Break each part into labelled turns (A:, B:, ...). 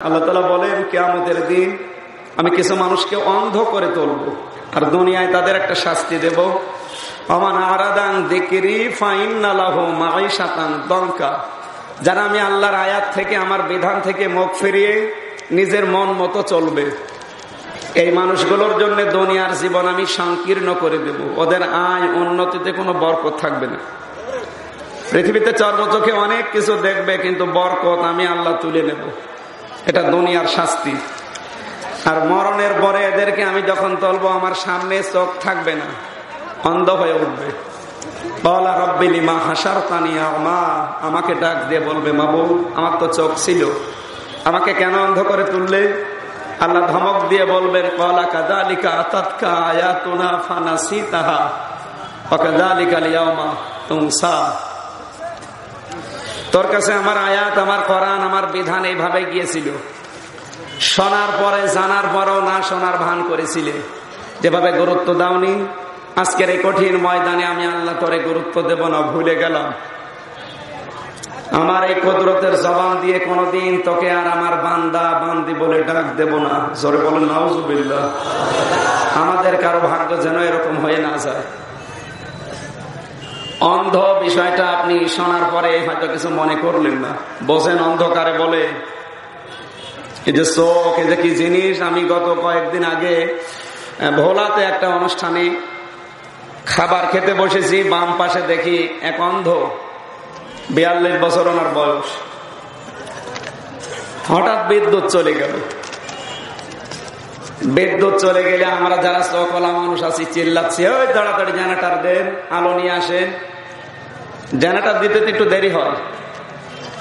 A: আল্লাহ তাআলা বলেন, কিয়ামতের দিন আমি কিছু মানুষকে অন্ধ করে তুলব আর দুনিয়ায় তাদের একটা শাস্তি দেব। ওমান আরাদান যিকরি ফাইন্না লাহু মাঈশাতান দনকা। যারা আমি আল্লাহর আয়াত থেকে, আমার বিধান থেকে মুখ ফিরিয়ে নিজের মন মতো চলবে, এই মানুষগুলোর জন্য দুনিয়ার জীবন আমি সংকীর্ণ করে দেব। ওদের আয় উন্নতিতে কোনো বরকত থাকবে না। পৃথিবীতে চর্মচোখে অনেক কিছু দেখবে, কিন্তু বরকত আমি আল্লাহ তুলে নেব। এটা দুনিয়ার শাস্তি। আর মরণের পরে এদেরকে আমি যখন তুলবো, আমার সামনে চোখ থাকবে না, অন্ধ হয়ে উঠবে। ক্বালা রাব্বি লিমা হাশারতানি আ'মা। আমাকে ডাক দিয়ে বলবে, মাবুদ, আমার তো চোখ ছিল, আমাকে কেন অন্ধ করে তুললে? আল্লাহ ধমক দিয়ে বলবেন, ক্বালা কাযালিকা আতাতকা আয়াতুনা ফানাসিতাহা ওয়া কাযালিকাল ইয়াওমা তুনসা। তোর কাছে আমার আয়াত, আমার কোরআন, আমার বিধান এইভাবে গিয়েছিল, শোনার পরে জানার পরেও না শোনার ভান করেছিলে, যেভাবে গুরুত্ব দাওনি, আজকের এই কঠিন ময়দানে আমি আল্লাহ তোরে গুরুত্ব দেব না, ভুলে গেলাম। আমার এই কুদরতের জবান দিয়ে কোনোদিন তোকে আর আমার বান্দা বান্দি বলে ডাক দেব না। জোরে বলেন নাউজুবিল্লাহ। আমাদের কারো ভাগ্য যেন এরকম হয়ে না যায়। অন্ধ বিষয়টা আপনি শোনার পরে হয়তো কিছু মনে করলেন না, বোঝেন অন্ধকারে বলে। এই যে চোখ, এই যে কি জিনিস। আমি গত কয়েকদিন আগে ভোলাতে একটা অনুষ্ঠানে খাবার খেতে বসেছি, বাম পাশে দেখি এক অন্ধ, 42 বছর ওনার বয়স। হঠাৎ বিদ্যুৎ চলে গেল। বিদ্যুৎ চলে গেলে আমরা যারা চোখওয়ালা মানুষ আছি চিল্লাচ্ছি, ওই তাড়াতাড়ি জেনারেটর দেন, আলো নিয়ে আসেন। জেনারেটর দিতে একটু দেরি হয়,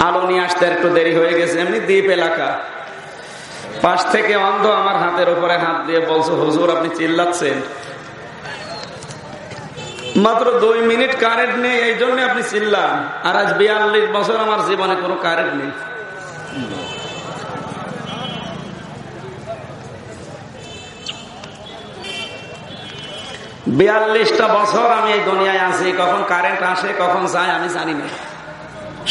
A: আলো নিয়ে আসতে একটু দেরি হয়ে গেছে। এমনি দ্বীপ এলাকা। পাশ থেকে অন্ধ আমার হাতের উপরে হাত দিয়ে বলছো, হুজুর আপনি চিল্লাচ্ছেন, মাত্র 2 মিনিট কারেন্ট নেই, এই জন্য আপনি চিল্লান। আর আজ 42 বছর আমার জীবনে কোনো কারেন্ট নেই। বিয়াল্লিশটা বছর আমি এই দুনিয়ায় আছি, কখন কারেন্ট আসে কখন যায় আমি জানি না।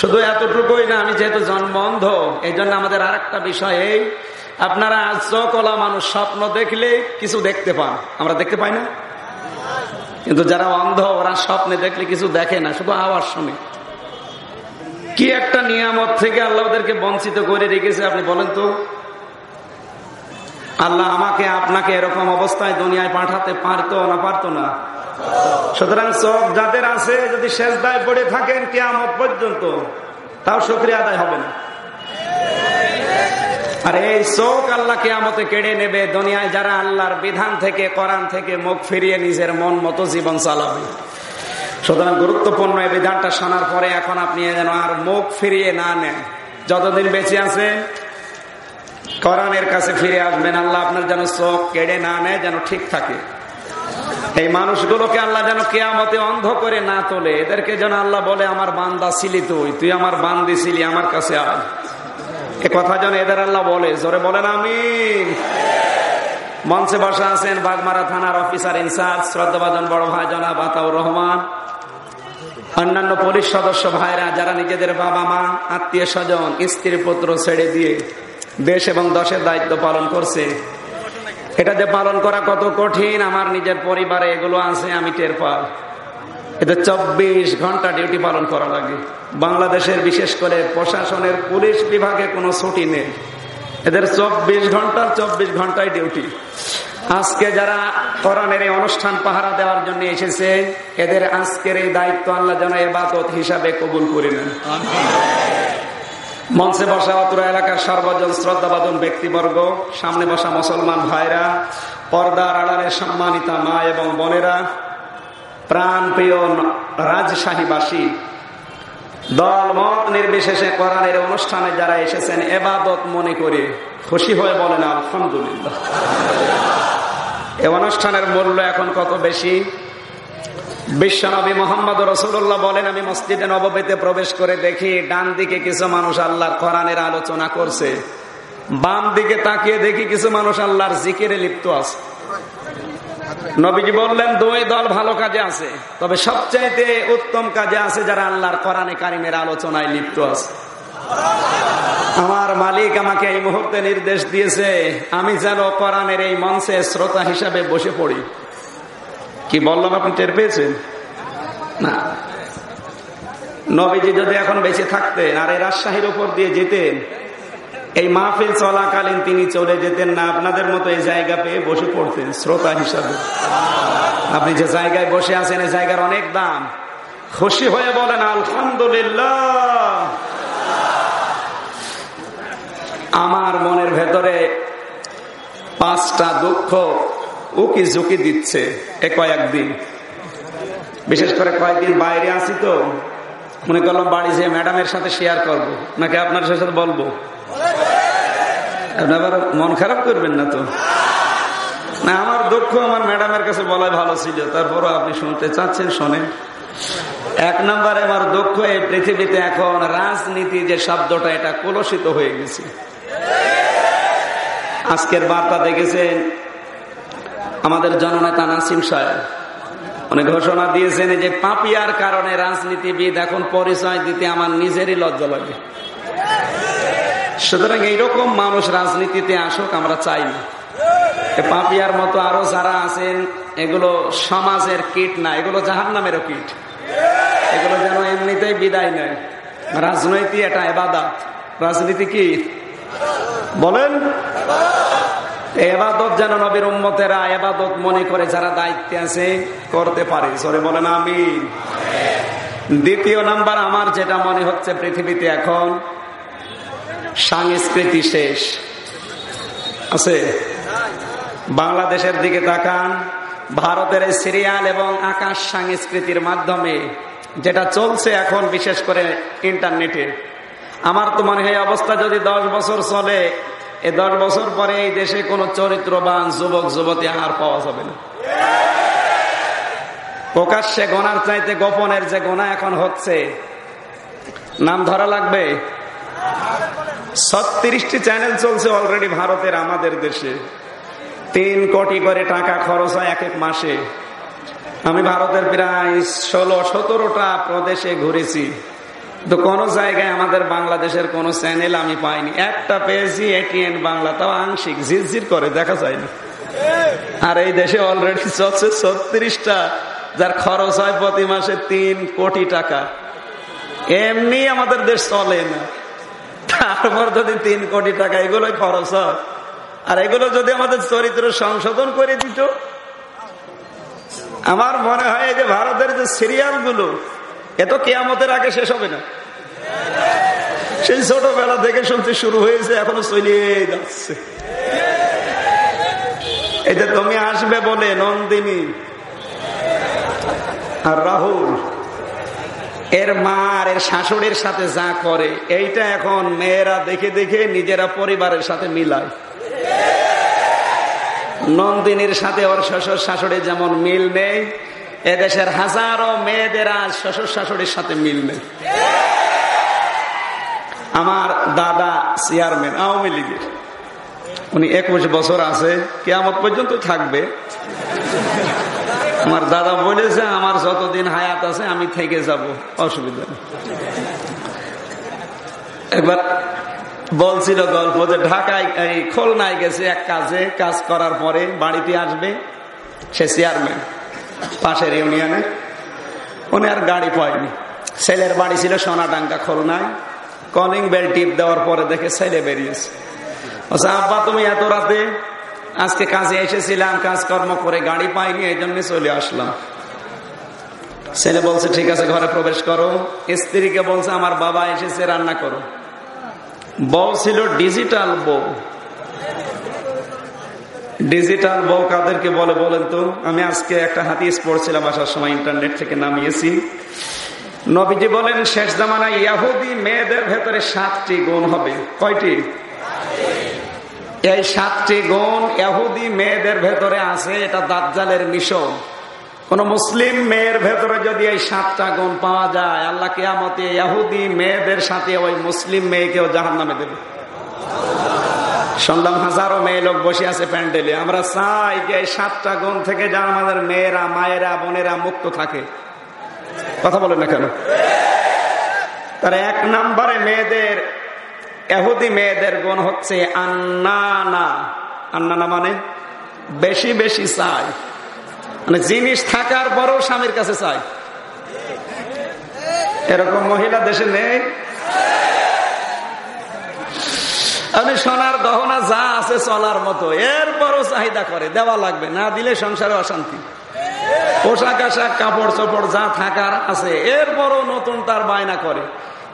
A: শুধু এতটুকুই না, আমি যেহেতু জন্ম অন্ধ, এই জন্য আমাদের আর একটা বিষয় এই, আপনারা চোখওয়ালা মানুষ স্বপ্ন দেখলে কিছু দেখতে পান, আমরা দেখতে পাই না। কিন্তু যারা অন্ধ, ওরা স্বপ্নে দেখলে কিছু দেখে না, শুধু আওয়াজ শুনে। কি একটা নিয়ামত থেকে আল্লাহ ওদেরকে বঞ্চিত করে রেখেছে আপনি বলেন তো। আল্লাহ আমাকে আপনাকে এরকম অবস্থায় দুনিয়ায় পাঠাতে পারতো না? পারতো না। সুতরাং চোখ যাদের আছে, যদি সেজদায় পড়ে থাকেন কিয়ামত পর্যন্ত, তাও শুকরিয়া আদায় হবে না। আর এই চোখ আল্লাহ কিয়ামতে কেড়ে নেবে দুনিয়ায় যারা আল্লাহর বিধান থেকে, কোরআন থেকে মুখ ফিরিয়ে নিজের মন মতো জীবন চালাবে। সুতরাং গুরুত্বপূর্ণ এই বিধানটা শোনার পরে এখন আপনি যেন আর মুখ ফিরিয়ে না নেন। যতদিন বেঁচে আছেন কোরআনের কাছে ফিরে আসবেন। আল্লাহ আপনার যেন চোখ কেড়ে না নেয়, যেন ঠিক থাকে। এই মানুষগুলোকে আল্লাহ যেন কিয়ামতে অন্ধ করে না তোলে। এদেরকে যেন আল্লাহ বলে, আমার বান্দা ছিলি তুই আমার বান্দি ছিলি, আমার কাছে আয়। এ কথা যেন এদের আল্লাহ বলে। জোরে বলেন আমিন। মঞ্চে বসা আছেন বাগমারা থানার অফিসার ইনচার্জ শ্রদ্ধাভাজন বড় ভাই জনাব আতাউর রহমান, অন্যান্য পুলিশ সদস্য ভাইরা যারা নিজেদের বাবা মা, আত্মীয় স্বজন, স্ত্রী পুত্র ছেড়ে দিয়ে দেশ এবং দশের দায়িত্ব পালন করছে। এটা যে পালন করা কত কঠিন, আমার নিজের পরিবারে এগুলো আছে, আমি টের পাই। এদের 24 ঘন্টা ডিউটি পালন করা লাগে। বাংলাদেশের বিশেষ করে প্রশাসনের পুলিশ বিভাগে কোনো ছুটি নেই, এদের 24 ঘন্টায় ডিউটি। আজকে যারা কোরআনের এই অনুষ্ঠান পাহারা দেওয়ার জন্য এসেছে, এদের আজকের এই দায়িত্ব আল্লাহ যেন ইবাদত হিসাবে কবুল করে নেন। মঞ্চে বসা অত্র এলাকার সর্বজন শ্রদ্ধাভাজন ব্যক্তিবর্গ, সামনে বসা মুসলমান ভাইরা, পর্দার আড়ালে সম্মানিতা মা এবং বোনেরা, প্রাণ প্রিয় রাজশাহীবাসী, দল মত নির্বিশেষে কোরআনের অনুষ্ঠানে যারা এসেছেন ইবাদত মনে করে খুশি হয়ে বলেন আলহামদুলিল্লাহ। এই অনুষ্ঠানের মূল্য এখন কত বেশি। বিশ্বনবী মুহাম্মদ রাসূলুল্লাহ বলেন, আমি মসজিদে নববীতে প্রবেশ করে দেখি ডান দিকে কিছু মানুষ আল্লাহর কোরআনের আলোচনা করছে, বাম দিকে তাকিয়ে দেখি কিছু মানুষ আল্লাহর জিকিরে লিপ্ত আছে। নবীজি বললেন, 2 দল ভালো কাজে আছে, তবে সবচাইতে উত্তম কাজে আছে যারা আল্লাহর কোরআনে কারিমের আলোচনায় লিপ্ত আছে। আমার মালিক আমাকে এই মুহূর্তে নির্দেশ দিয়েছে আমি যেন কোরআনের এই মঞ্চে শ্রোতা হিসাবে বসে পড়ি। কি বললাম আপনি টের পেয়েছেন না? নবীজি যদি এখন বেঁচে থাকতেন আর এই রাজশাহীর উপর দিয়ে যেতেন, এই মাহফিল চলাকালীন তিনি চলে যেতেন না, আপনাদের মতো এই জায়গা পেয়ে বসে পড়তেন শ্রোতা হিসাবে। আপনি যে জায়গায় বসে আছেন এই জায়গার অনেক দাম। খুশি হয়ে বলেন আলহামদুলিল্লাহ। আমার মনের ভেতরে 5টা দুঃখ উকি ঝুঁকি দিচ্ছে এ কয়েকদিন, বিশেষ করে কয়েকদিন বাইরে আছি তো মনে করলাম বাড়ি যেয়ে ম্যাডামের সাথে শেয়ার করব, নাকি আপনার সাথে বলবো? আপনি আবার মন খারাপ করবেন না তো? না, আমার দুঃখ আমার ম্যাডামের কাছে বলাই ভালো ছিল, তারপরও আপনি শুনতে চাচ্ছেন শোনেন। 1 নম্বরে আমার দুঃখ, এই পৃথিবীতে এখন রাজনীতি যে শব্দটা এটা কলুষিত হয়ে গেছে। আজকের বার্তা দেখেছেন আমাদের জননেতা নাসিম সাহেব উনি ঘোষণা দিয়েছেন যে পাপিয়ার কারণে রাজনীতিবিদ এখন পরিচয় দিতে আমার নিজেরই লজ্জা লাগে। সুতরাং এইরকম মানুষ রাজনীতিতে আসুক আমরা চাই না। পাপিয়ার মতো আরো যারা আছেন এগুলো সমাজের কীট না, এগুলো জাহান্নামেরও কীট। এগুলো যেন এমনিতেই বিদায় নেয়। রাজনীতি এটা ইবাদত। রাজনীতি কি বলেন? ইবাদত যেন নবীর উম্মতেরা ইবাদত মনে করে যারা দায়িত্বে আছে করতে পারে। সরে বলেন আমিন। দ্বিতীয় নাম্বার, আমার যেটা মনে হচ্ছে পৃথিবীতে এখন সংস্কৃতি শেষ আছে। বাংলাদেশের দিকে তাকান, ভারতের সিরিয়াল এবং আকাশ সংস্কৃতির মাধ্যমে যেটা চলছে এখন, বিশেষ করে ইন্টারনেটে, আমার তো মনে হয় অবস্থা যদি 10 বছর চলে, এই 10 বছর পরে এই দেশে কোন চরিত্রবান যুবক যুবতী আর পাওয়া যাবে না। প্রকাশ্যে গোনার চাইতে গোপনের যে গোনা এখন হচ্ছে, নাম ধরা লাগবে। 36টি চ্যানেল চলছে অলরেডি ভারতের আমাদের দেশে। 3 কোটি করে টাকা খরচ হয় এক এক মাসে। আমি ভারতের প্রায় 16-17টা প্রদেশে ঘুরেছি, তো কোন জায়গায় আমাদের বাংলাদেশের কোন চ্যানেল আমি পাইনি। একটা পেয়েছি এটিএন বাংলা, তাও আংশিক, ঝিরঝির করে দেখা যায় না। আর এই দেশে অলরেডি চলছে 36টা, যার খরচ হয় প্রতি মাসে 3 কোটি টাকা। এমনি আমাদের দেশ চলে না, তারপর যদি 3 কোটি টাকা এগুলোই খরচ হয়, আর এগুলো যদি আমাদের চরিত্র সংশোধন করে দিত, আমার মনে হয় যে ভারতের যে সিরিয়াল গুলো এত কিয়ামতের আগে শেষ হবে না। সেই ছোটবেলা থেকে শুনতে শুরু হয়েছে, এখনো চলে যাচ্ছে। এই যে তুমি আসবে বলে নন্দিনী আর রাহুল, এর মা আর এর শাশুড়ির সাথে যা করে, এইটা এখন মেয়েরা দেখে দেখে নিজেরা পরিবারের সাথে মিলায়। নন্দিনীর সাথে ওর শ্বশুর শাশুড়ি যেমন মিল নেই, এদেশের হাজারো মেয়েদের আজ শ্বশুর শাশুড়ির সাথে মিল নেই। আমার দাদা চেয়ারম্যান আওয়ামী লীগের, উনি 21 বছর আছে, কিয়ামত পর্যন্ত থাকবে। আমার দাদা বলেছে আমার যতদিন হায়াত আছে আমি থেকে যাব, অসুবিধা নেই। একবার বলছিল গল্প যে ঢাকায় এই খুলনায় গেছে এক কাজে, কাজ করার পরে বাড়িতে আসবে, সে চেয়ারম্যান পাশের ইউনিয়নে, উনি আর গাড়ি পায়নি। ছেলের বাড়ি ছিল সোনাডাঙ্গা খুলনায়। কলিং বেল টিপ দেওয়ার পরে দেখে ছেলে বেরিয়েছে। আচ্ছা আব্বা তুমি এত রাতে? আজকে কাজে এসেছিলাম, কাজকর্ম করে গাড়ি পাইনি, এই জন্য চলে আসলাম। ছেলে বলছে ঠিক আছে ঘরে প্রবেশ করো। স্ত্রীকে বলছে আমার বাবা এসেছে, রান্না করো। বউ ছিল ডিজিটাল বউ। ডিজিটাল বউ কাদেরকে বলে বলেন তো? আমি আজকে একটা হাদিস পড়ছিলাম আসার সময়, ইন্টারনেট থেকে নামিয়েছি। নবীজি বলেন শেষ জামানায় ইহুদি মেয়েদের ভেতরে 7টি গুণ হবে। কয়টি? এই 7টি গুণ ইহুদি মেয়েদের ভেতরে আছে। এটা দাজ্জালের মিশন। কোন মুসলিম মেয়ের ভেতরে যদি এই 7টা গুণ পাওয়া যায়, আল্লাহ কিয়ামতে ইহুদি মেয়েদের সাথে ওই মুসলিম মেয়েকেও জাহান্নামে দেবে। শুনলাম হাজারো মেয়ে লোক বসে আছে প্যান্ডেলে। আমরা চাই যে এই 7টা গুণ থেকে যেন আমাদের মেয়েরা, মায়েরা, বোনেরা মুক্ত থাকে। কথা বলেন না কেন? তারা 1 নম্বরে মেয়েদের ইহুদি মেয়েদের গুণ হচ্ছে আন্নানা। আন্নানা মানে বেশি বেশি চাই, মানে জিনিস থাকার পরও স্বামীর কাছে চাই। এরকম মহিলা দেশে নেই? আমি সোনার গহনা যা আছে চলার মতো, এরপরও চাহিদা করে, দেওয়া লাগবে, না দিলে সংসারে অশান্তি। পোশাক আশাক কাপড় চোপড় যা থাকার আছে এরপরও নতুন তার বায়না করে।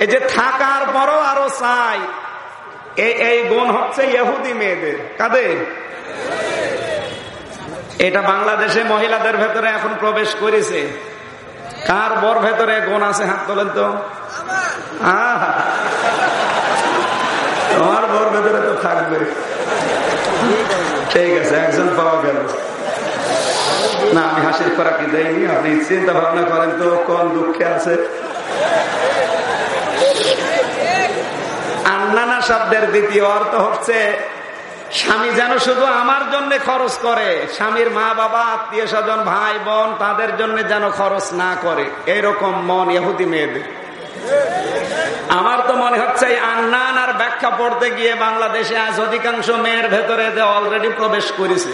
A: এই যে থাকার পরও আরো চাই, এই গুণ হচ্ছে ইহুদি মেয়েদের। কাদের? এটা বাংলাদেশে মহিলাদের ভেতরে এখন প্রবেশ করেছে। কার বর ভেতরে গুণ আছে হাত তোলেন তো। তোমার বর ভেতরে তো থাকবে। ঠিক আছে, একজন পাওয়া গেল না। আমি হাসির খোরাকি দেয়নি, আপনি চিন্তা ভাবনা করেন তো কোন দুঃখে আছে। আন্নানা শব্দের দ্বিতীয় অর্থ হচ্ছে স্বামী যেন শুধু আমার জন্য খরচ করে, স্বামীর মা বাবা আত্মীয় স্বজন ভাই বোন তাদের জন্য যেন খরচ না করে, এরকম মন ইহুদি মেয়েদের। আমার তো মনে হচ্ছে এই আন্নানার ব্যাখ্যা পড়তে গিয়ে বাংলাদেশে আজ অধিকাংশ মেয়ের ভেতরে অলরেডি প্রবেশ করেছে।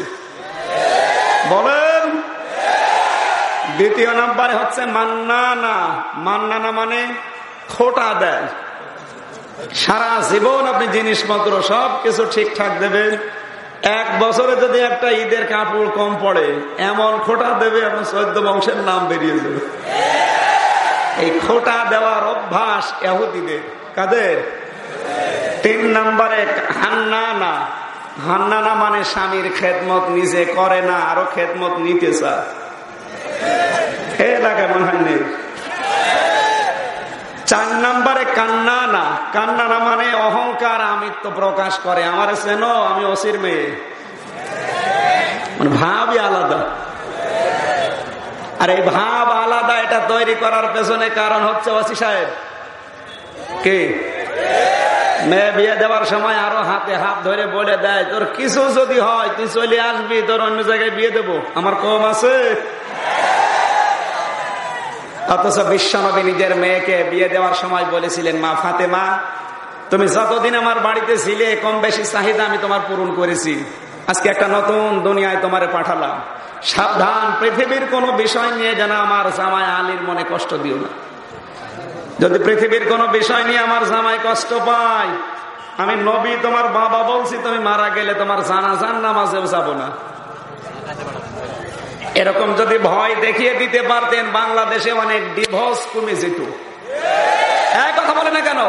A: বলেন। দ্বিতীয় নম্বরে হচ্ছে মান্নানা। মান্নানা মানে খোটা দেয়। সারা জীবন আপনি জিনিসপত্র সবকিছু ঠিকঠাক দেবেন, এক বছরে যদি একটা ঈদের কাপড় কম পড়ে এমন খোটা দেবে আপনার 14 বংশের নাম বেরিয়ে যাবে। এই খোটা দেওয়ার অভ্যাস ইহুদিদের। কাদের? 3 নম্বরে হান্নানা। হান্নানা মানে স্বামীর খেদমত নিজে করে না, আরো খেদমত নিতে চায়। এ এলাকায় মনে হয় নেই। 4 নম্বরে কান্নানা। কান্নানা মানে অহংকার আমিত্ব প্রকাশ করে, আমার চেনো, আমি ওসির মেয়ে, মানে ভাবই আলাদা। আর এই ভাব আলাদা এটা তৈরি করার পেছনে কারণ হচ্ছে ওসি সাহেব। কি মেয়ে বিয়ে দেওয়ার সময় আরো হাতে হাত ধরে বলে দেয়, তোর কিছু যদি হয় তুই চলে আসবি, তোর অন্য জায়গায় বিয়ে দেবো, আমার কম আছে। অথচ বিশ্বনবী নিজের মেয়েকে বিয়ে দেওয়ার সময় বলেছিলেন, মা ফাতেমা তুমি যতদিন আমার বাড়িতে ছিলে কম বেশি চাহিদা আমি তোমার পূরণ করেছি, আজকে একটা নতুন দুনিয়ায় তোমারে পাঠালাম, সাবধান পৃথিবীর কোন বিষয় নিয়ে যেন আমার জামাই আলীর মনে কষ্ট দিও না। যদি পৃথিবীর কোন বিষয় নিয়ে আমার জামাই কষ্ট পায়, আমি নবী তোমার বাবা বলছি, তুমি মারা গেলে তোমার জানাজার নামাজেও যাব না। এরকম যদি ভয় দেখিয়ে দিতে পারতেন বাংলাদেশে অনেক ডিভোর্স কমে যেত। এক কথা বলে না কেন?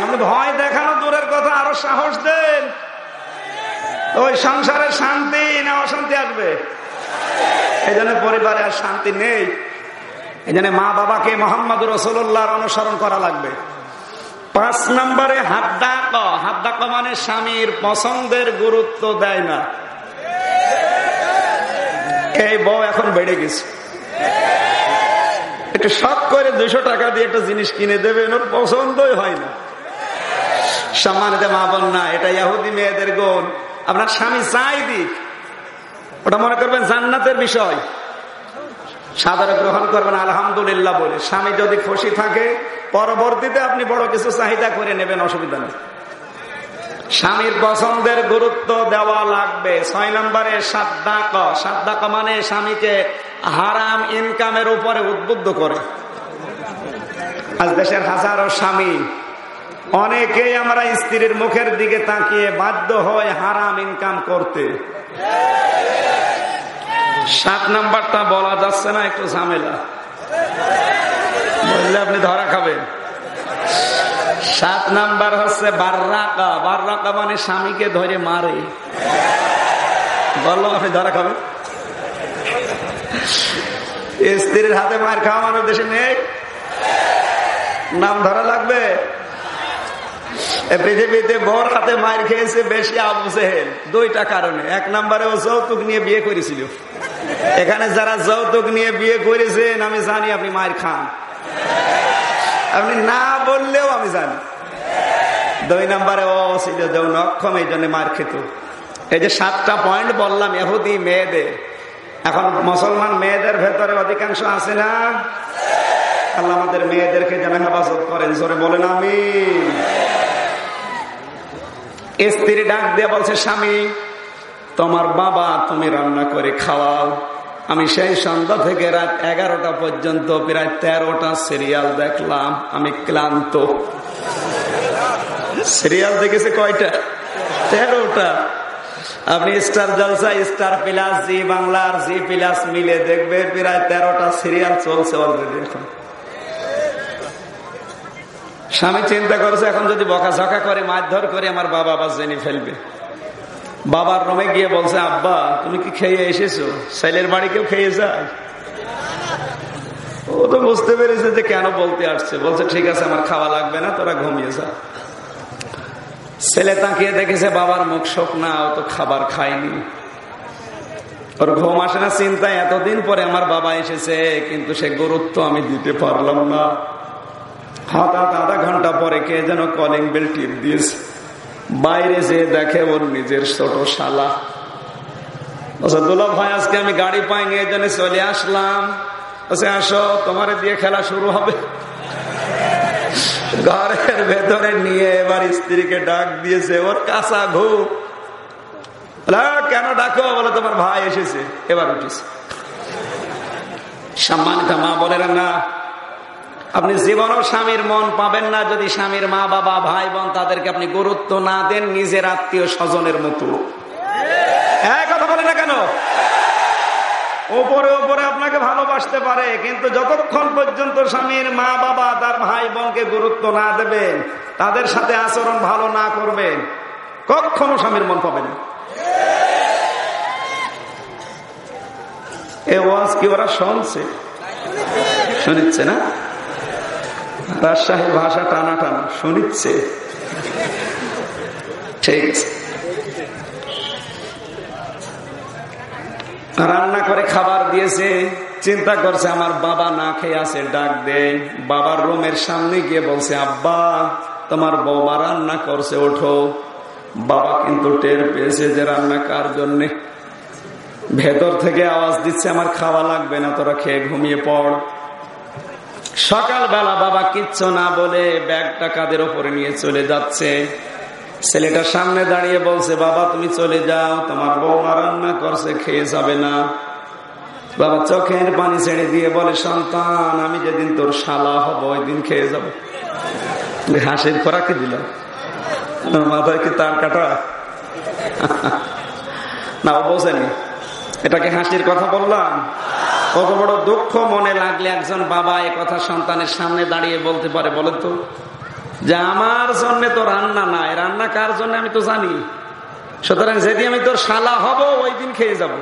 A: আপনি ভয় দেখানো দূরের কথা, আরো সাহস দেন, ওই সংসারে শান্তি না অশান্তি আসবে। এই জন্য পরিবারে আর শান্তি নেই। এই জন্য মা বাবাকে মুহাম্মদুর রাসূলুল্লাহর অনুসরণ করা লাগবে। 5 নম্বরে হাদ্দাক। হাদ্দাক মানে স্বামীর পছন্দের গুরুত্ব দেয় না। এই বউ এখন বেড়ে গেছে, একটু শখ করে 200 টাকা দিয়ে একটা জিনিস কিনে দেবে, ওর পছন্দই হয় না। সম্মানিত মা বোন, না এটা ইহুদি মেয়েদের গুণ। আপনার স্বামী চাই দিক, ওটা মনে করবেন জান্নাতের বিষয়, সাধারণ গ্রহণ করবেন আলহামদুলিল্লাহ বলে। স্বামী যদি খুশি থাকে পরবর্তীতে আপনি বড় কিছু চাহিদা করে নেবেন, অসুবিধা নেই। স্বামীর পছন্দের গুরুত্ব দেওয়া লাগবে। 6 নম্বরে সাদ্দাক। সাদ্দাক মানে স্বামীকে হারাম ইনকামের উপরে উদ্বুদ্ধ করে। আজ দেশের হাজারো স্বামী, অনেকেই আমরা স্ত্রীর মুখের দিকে তাকিয়ে বাধ্য হয় হারাম ইনকাম করতে। 7 নাম্বারটা বলা যাচ্ছে না, একটু ঝামেলা, বললে আপনি ধরা খাবেন। 7 নাম্বার হচ্ছে বাররাকা। বাররাকা মানে স্বামীকে ধরে মারে। বললো আপনি ধরা খাবেন। স্ত্রীর হাতে মার খাওয়া মানুষ দেশে নেই, নাম ধরা লাগবে। পৃথিবীতে বর হাতে মার খেয়েছে বেশি আবু জেহেল 2টা কারণে। 1 নম্বরে ও যৌতুক নিয়ে বিয়ে করেছিল। এখানে যারা যৌতুক নিয়ে বিয়ে করেছেন আমি জানি আপনি মার খান, আপনি না বললেও আমি জানি। 2 নম্বরে ও ছিল যৌন অক্ষম, এই জন্য মার খেত। এই যে 7টা পয়েন্ট বললাম ইহুদি মেয়েদের। এখন মুসলমান মেয়েদের ভেতরে অধিকাংশ আছে না? আল্লাহ আমাদের মেয়েদেরকে যেন হেফাজত করেন, জোরে বলেন আমিন। স্ত্রী ডাক দিয়ে বলছে, স্বামী তোমার বাবা তুমি রান্না করে খাওয়াও। আমি সেই সন্ধ্যা থেকে রাত 11টা পর্যন্ত প্রায় 13টা সিরিয়াল দেখলাম, আমি ক্লান্ত। সিরিয়াল দেখেছে কয়টা? 13টা। আপনি স্টার জলসা, স্টার প্লাস, জি বাংলার জি প্লাস মিলে দেখবে প্রায় 13টা সিরিয়াল চলছে অলরেডি এখন। স্বামী চিন্তা করছে এখন যদি বকাঝকা করে মারধর করে আমার বাবা আবার জেনে ফেলবে। বাবার রুমে গিয়ে বলছে, আব্বা তুমি কি খেয়ে এসেছো? ছেলের বাড়ি কেউ খেয়ে যায়? ও তো বুঝতে পেরেছে যে কেন বলতে আসছে। বলছে ঠিক আছে আমার খাওয়া লাগবে না, তোরা ঘুমিয়ে যা। ছেলে তাকিয়ে দেখেছে বাবার মুখ শোক না, ও তো খাবার খায়নি। ওর ঘুম আসে না চিন্তায়, এতদিন পরে আমার বাবা এসেছে কিন্তু সে গুরুত্ব আমি দিতে পারলাম না। হঠাৎ আধা ঘন্টা পরে কে যেন কলিং বেল টিপ দিয়েছে। বাইরে যে দেখে ওর নিজের ছোট শালা। দুলা ভাই আজকে আমি গাড়ি পাইনি, এই জন্য চলে আসলাম। আসো তোমার দিয়ে খেলা শুরু হবে। ঘরের ভেতরে নিয়ে এবার স্ত্রীকে ডাক দিয়েছে, ওর কাঁচা ঘুম। কেন ডাকো? বলে তোমার ভাই এসেছে। এবার উঠেছে। সম্মানিত মা বলেন না, আপনি জীবনও স্বামীর মন পাবেন না যদি স্বামীর মা বাবা ভাই বোন তাদেরকে আপনি গুরুত্ব না দেন নিজের আত্মীয় স্বজনের মতো। কথা বলে না কেন? ওপরে ওপরে আপনাকে ভালোবাসতে পারে, কিন্তু যতক্ষণ পর্যন্ত স্বামীর মা বাবা তার ভাই বোনকে গুরুত্ব না দেবেন, তাদের সাথে আচরণ ভালো না করবেন, কখনো স্বামীর মন পাবেন না। এ ওয়াজ কি ওরা শুনছে? শুনিচ্ছে না? রাজশাহী ভাষা টানা টানা শুনিচ্ছে। ঠিক আছে। রান্না করে খাবার দিয়েছে, চিন্তা করছে আমার বাবা না খেয়ে আছে, ডাক দে। বাবার রুমের সামনে গিয়ে বলছে, আব্বা তোমার বৌমা রান্না করছে, ওঠো। বাবা কিন্তু টের পেয়েছে যে রান্না কার জন্যে। ভেতর থেকে আওয়াজ দিচ্ছে, আমার খাওয়া লাগবে না, তোরা খেয়ে ঘুমিয়ে পড়। সকালবেলা বাবা কিচ্ছু না বলে ব্যাগটা কাঁধের ওপরে নিয়ে চলে যাচ্ছে। ছেলেটা সামনে দাঁড়িয়ে বলছে, বাবা তুমি চলে যাও, তোমার বৌমা রান্না করছে, খেয়ে যাবে না। বাবা চোখের পানি ছেড়ে দিয়ে বলে, সন্তান আমি যেদিন তোর শালা হব ওই দিন খেয়ে যাবো। হাসির খোরাকি দিলাম, মাথায় কি তার কাটা? না, ও বোঝেনি। এটাকে হাসির কথা বললাম? কত বড় দুঃখ মনে লাগলে একজন বাবা এ কথা সন্তানের সামনে দাঁড়িয়ে বলতে পারে বলেন তো? যে আমার জন্য তো রান্না নাই, রান্না কার জন্য আমি তো জানি, সুতরাং যেদিন আমি তোর শালা হব ওই দিন খেয়ে যাব।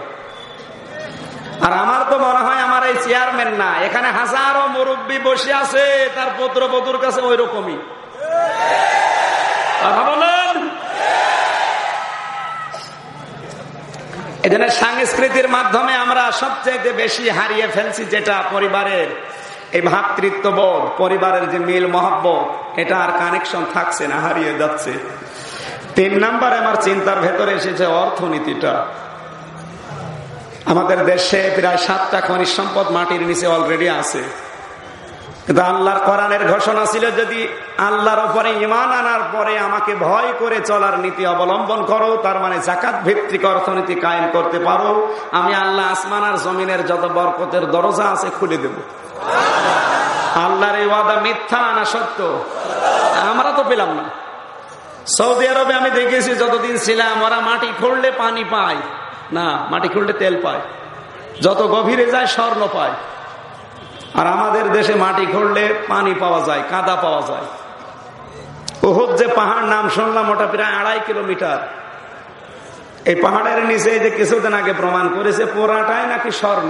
A: আর আমার তো মনে হয় আমার এই চেয়ারম্যান না, এখানে হাজারো মুরব্বী বসে আছে, তার পুত্রবধূর কাছে ওই রকমই। কথা বলেন। এজন্য সংস্কৃতির মাধ্যমে আমরা সবচেয়ে বেশি হারিয়ে ফেলছি যেটা পরিবারের এই ভ্রাতৃত্ববোধ, পরিবারের যে মিল মহব্বত, এটা আর কানেকশন থাকছে না, হারিয়ে যাচ্ছে। 3 নম্বরে আমার চিন্তার ভেতরে এসেছে অর্থনীতিটা। আমাদের দেশে প্রায় 7টা খনিজ সম্পদ মাটির নিচে অলরেডি আছে, কিন্তু আল্লাহর কোরআনের ঘোষণা ছিল যদি আল্লাহর উপরে ঈমান আনার পরে আমাকে ভয় করে চলার নীতি অবলম্বন করো, তার মানে যাকাত ভিত্তিক অর্থনীতি কায়েম করতে পারো, আমি আল্লাহ আসমান আর জমিনের যত বরকতের দরজা আছে খুলে দেব। আল্লাহর এই ওয়াদা মিথ্যা না সত্য? আমরা তো পেলাম না। সৌদি আরবে আমি দেখেছি যতদিন ছিলাম, ওরা মাটি খুঁড়লে পানি পায় না, মাটি খুঁড়লে তেল পায়, যত গভীরে যায় স্বর্ণ পায়। আর আমাদের দেশে মাটি খুঁড়লে পানি পাওয়া যায়, কাদা পাওয়া যায়। উহুদ যে পাহাড় নাম শুনলাম, ওটা প্রায় 2.5 কিলোমিটার। এই পাহাড়ের নিচে যে কিছুদিন আগে প্রমাণ করেছে পোড়াটাই নাকি স্বর্ণ।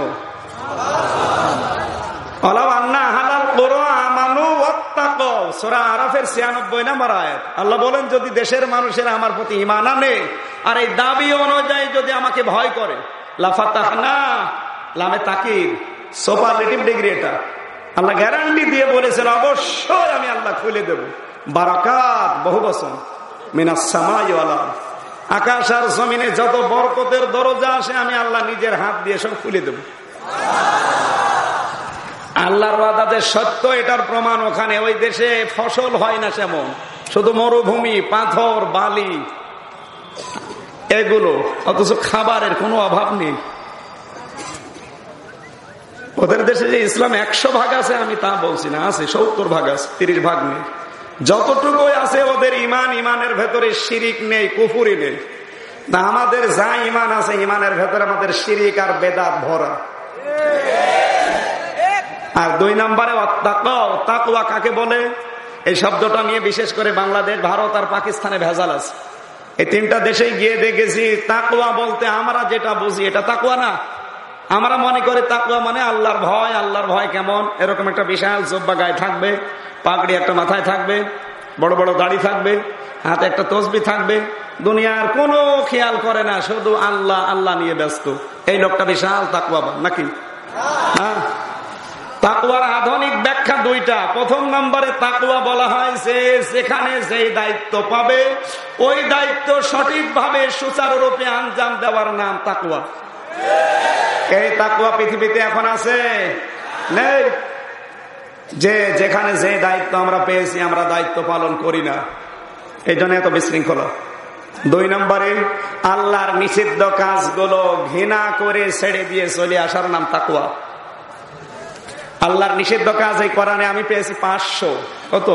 A: সূরা আরাফের 96 নম্বর আয়াত, আল্লাহ বলেন যদি দেশের মানুষেরা আমার প্রতি ঈমান আনে আর এই দাবি অনুযায়ী যদি আমাকে ভয় করে, লাফাতাহনা, লামে তাকিদ, সুপারলেটিভ ডিগ্রি, এটা আল্লাহ গ্যারান্টি দিয়ে বলেছেন অবশ্যই আমি আল্লাহ খুলে দেব বারাকাত, বহু বচন, মিনাস সামাই ওয়াল আরদ, আকাশ আর জমিনে যত বরকতের দরজা আসে আমি আল্লাহ নিজের হাত দিয়ে সব খুলে দেব। আল্লাহর ওয়াদা যে সত্য, এটার প্রমাণ ওখানে ওই দেশে ফসল হয় না সেমন, শুধু মরুভূমি, পাথর, বালি, এগুলো, অথচ খাবারের কোনো অভাব নেই। ওদের দেশে যে ইসলাম 100 ভাগ আছে আমি তা বলছি না, আছে 70 ভাগ আছে, 30 ভাগ নেই। যতটুকু আছে ওদের ইমান, ইমানের ভেতরে শিরিক নেই, কুফরি নেই। না, আমাদের যা ইমান আছে ইমানের ভেতরে আমাদের শিরিক আর বেদাত ভরা। আর 2 নম্বরে তাকওয়া কাকে বলে? এই শব্দটা নিয়ে বিশেষ করে বাংলাদেশ, ভারত আর পাকিস্তানে ভেজাল আছে। এই 3টা দেশে গিয়ে দেখেছি তাকওয়া বলতে আমরা যেটা বুঝি এটা তাকওয়া না। আমরা মনে করি তাকওয়া মানে আল্লাহর ভয়। আল্লাহর ভয় কেমন? এরকম একটা বিশাল জুব্বা গায়ে থাকবে, পাগড়ি একটা মাথায় থাকবে, বড় বড় দাড়ি থাকবে, হাতে একটা তসবিহ থাকবে, দুনিয়ার কোনো খেয়াল করে না, শুধু আল্লাহ আল্লাহ নিয়ে ব্যস্ত। এই লোকটা বিশাল তাকওয়াবান নাকি? হ্যাঁ। তাকওয়ার আধুনিক ব্যাখ্যা 2টা। প্রথম নম্বরে তাকওয়া বলা হয় যে যেখানে যেই দায়িত্ব পাবে ওই দায়িত্ব সঠিকভাবে সুচারুরূপে আঞ্জাম দেওয়ার নাম তাকওয়া। এই তাকওয়া পৃথিবীতে এখন আছে? নেই। যে যেখানে যে দায়িত্ব আমরা পেয়েছি আমরা দায়িত্ব পালন করি না, এই জন্য এত বিশৃঙ্খলা। 2 নম্বরে আল্লাহর নিষিদ্ধ কাজগুলো ঘৃণা করে ছেড়ে দিয়ে চলে আসার নাম তাকওয়া। আল্লাহর নিষিদ্ধ কাজ এই কোরআনে আমি পেয়েছি 500। কত?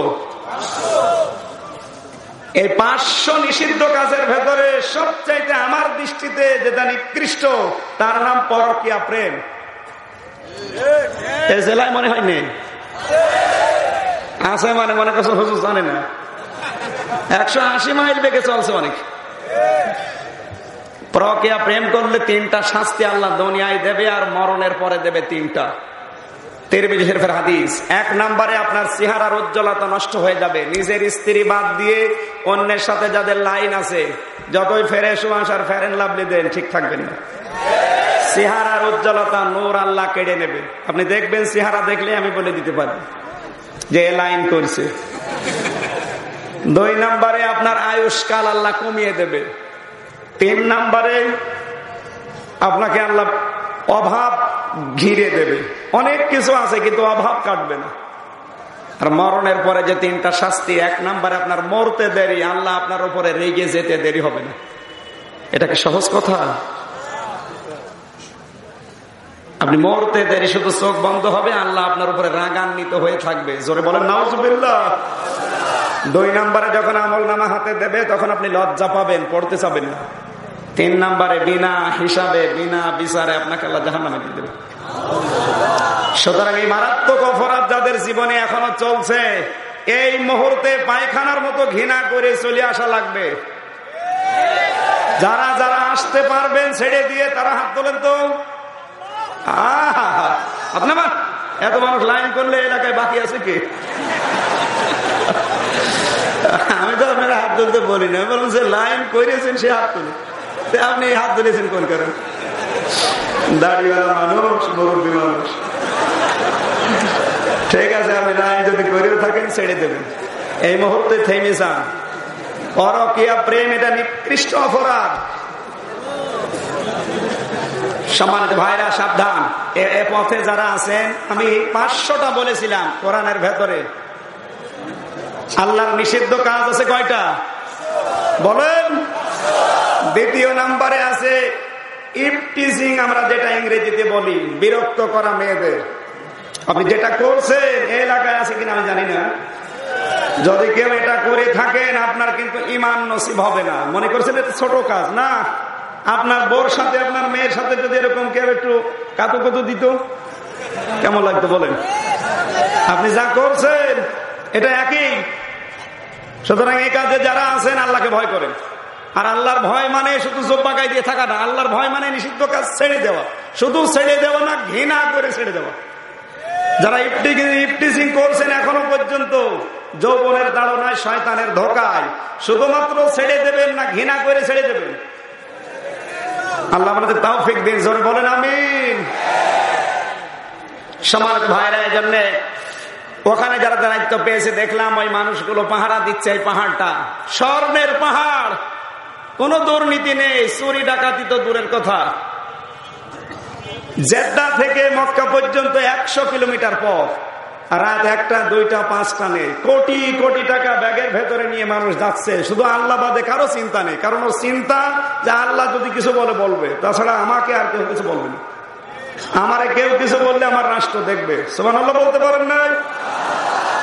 A: এই 500 নিষিদ্ধ কাজের ভেতরে সবচাইতে আমার দৃষ্টিতে যেটা নিকৃষ্ট তার নাম পরকীয়া প্রেম। এই জেলায় মনে হয় নেই, আছে মানে মনে করছে হুজুর জানে না। 180 মাইল বেগে চলছে অনেক। পরকীয়া প্রেম করলে 3টা শাস্তি আল্লাহ দুনিয়ায় দেবে আর মরণের পরে দেবে 3টা। তিরমিজি শরীফের হাদিস। 1 নম্বরে আপনার চেহারার উজ্জ্বলতা নষ্ট হয়ে যাবে। নিজের স্ত্রী বাদ দিয়ে অন্যের সাথে যাদের লাইন আছে, যতই ফ্রেশ ওয়াশ আর ফেয়ার এন্ড লাভলি দেন, ঠিক থাকবেন না। চেহারার উজ্জ্বলতা নূর আল্লাহ কেড়ে নেবে। আপনি দেখবেন চেহারা দেখলে আমি বলে দিতে পারি যে লাইন করছে। 2 নম্বরে আপনার আয়ুষ্কাল আল্লাহ কমিয়ে দেবে। 3 নম্বরে আপনাকে আল্লাহ অভাব ঘিরে দেবে। অনেক কিছু আছে কিন্তু অভাব কাটবে না। আর মরণের পরে যে 3টা শাস্তি, 1 নম্বরে আপনার মরতে দেরি, আল্লাহ আপনার উপরে রেগে যেতে দেরি হবে না। এটা কি সহজ কথা? আপনি মরতে দেরি, শুধু চোখ বন্ধ হবে, আল্লাহ আপনার উপরে রাগান্বিত হয়ে থাকবে। জোরে বলেন নাউজুবিল্লাহ। 2 নম্বরে যখন আমলনামা হাতে দেবে তখন আপনি লজ্জা পাবেন, পড়তে চাবেন না। 3 নম্বরে বিনা হিসাবে বিনা বিচারে আপনাকে আল্লাহ জাহান্নামে দিয়ে দেবে। সুতরাং এই মারাত্মক অপরাধ যাদের জীবনে এখনো চলছে, এই মুহূর্তে পায়খানার মতো ঘৃণা করে চলে আসা লাগবে। যারা যারা আসতে পারবেন ছেড়ে দিয়ে তারা হাত তোলেন তো। আপনার এত মানুষ লাইন করলে এলাকায় বাকি আছে কি? আমি তো আপনারা হাত তুলতে বলি না, বলুন যে লাইন করেছেন সে হাত তুলে। আপনি হাত তুলেছেন কোন কারণ? দাড়িওয়ালা মানুষ, মুরব্বী মানুষ। ঠিক আছে, আপনি লাইন যদি করেও থাকেন ছেড়ে দেবেন। এই মুহূর্তে থেমে যান। পরকীয়া প্রেম এটা নিকৃষ্ট অপরাধ। সম্মানিত ভাইরা সাবধান, এ পথে যারা আছেন, আমি 500টা বলেছিলাম কোরআনের ভেতরে। আল্লাহর নিষিদ্ধ কাজ আছে কয়টা বলেন? 2 নম্বরে আছে ইফটিজিং, আমরা যেটা ইংরেজিতে বলি বিরক্ত করা মেয়েদের। আপনি যেটা করছেন এলাকায় আছে কিনা আমি জানি না, যদি কেউ এটা করে থাকেন আপনার কিন্তু ঈমান নসিব হবে না। মনে করছেন এটা ছোট কাজ না, আপনার বোর সাথে আপনার মেয়ের সাথে যদি এরকম কেউ একটু কাতুকুতু দিত কেমন লাগতো বলেন? আপনি যা করছেন এটা একই। সুতরাং এই কাজে যারা আছেন আল্লাহকে ভয় করেন। আর আল্লাহর ভয় মানে শুধু জোব্বা গায়ে দিয়ে থাকা না, আল্লাহর ভয় মানে নিষিদ্ধ কাজ ছেড়ে দেওয়া। শুধু ছেড়ে দেওয়া না, ঘৃণা করে ছেড়ে দেওয়া। যারা ইফটিজিং করছেন এখনো পর্যন্ত যৌবনের তাড়নায় শয়তানের ধোকায়, শুধুমাত্র ছেড়ে দেবেন না ঘৃণা করে ছেড়ে দেবেন। আল্লাহ আমাদের তৌফিক দিন, জোরে বলেন আমিন। সম্মানিত ভাইরা, এই জন্য ওখানে যারা দায়িত্ব পেয়েছে দেখলাম ওই মানুষগুলো পাহারা দিচ্ছে। এই পাহাড়টা স্বর্ণের পাহাড়, কোন দুর্নীতি নেই, চুরি ডাকাতি তো দূরের কথা। জেদ্দা থেকে মক্কা পর্যন্ত 100 কিলোমিটার পথ, রাত 1টা 2টা 5টা নেই, কোটি কোটি টাকা ব্যাগের ভেতরে নিয়ে মানুষ যাচ্ছে, শুধু আল্লাহ বাদে কারো চিন্তা নেই। কারণ ওর চিন্তা যে আল্লাহ যদি কিছু বলে বলবে, তাছাড়া আমাকে আর কেউ কিছু বলবে না। আমারে কেউ কিছু বললে আমার রাষ্ট্র দেখবে। সুবহানাল্লাহ বলতে পারেন না?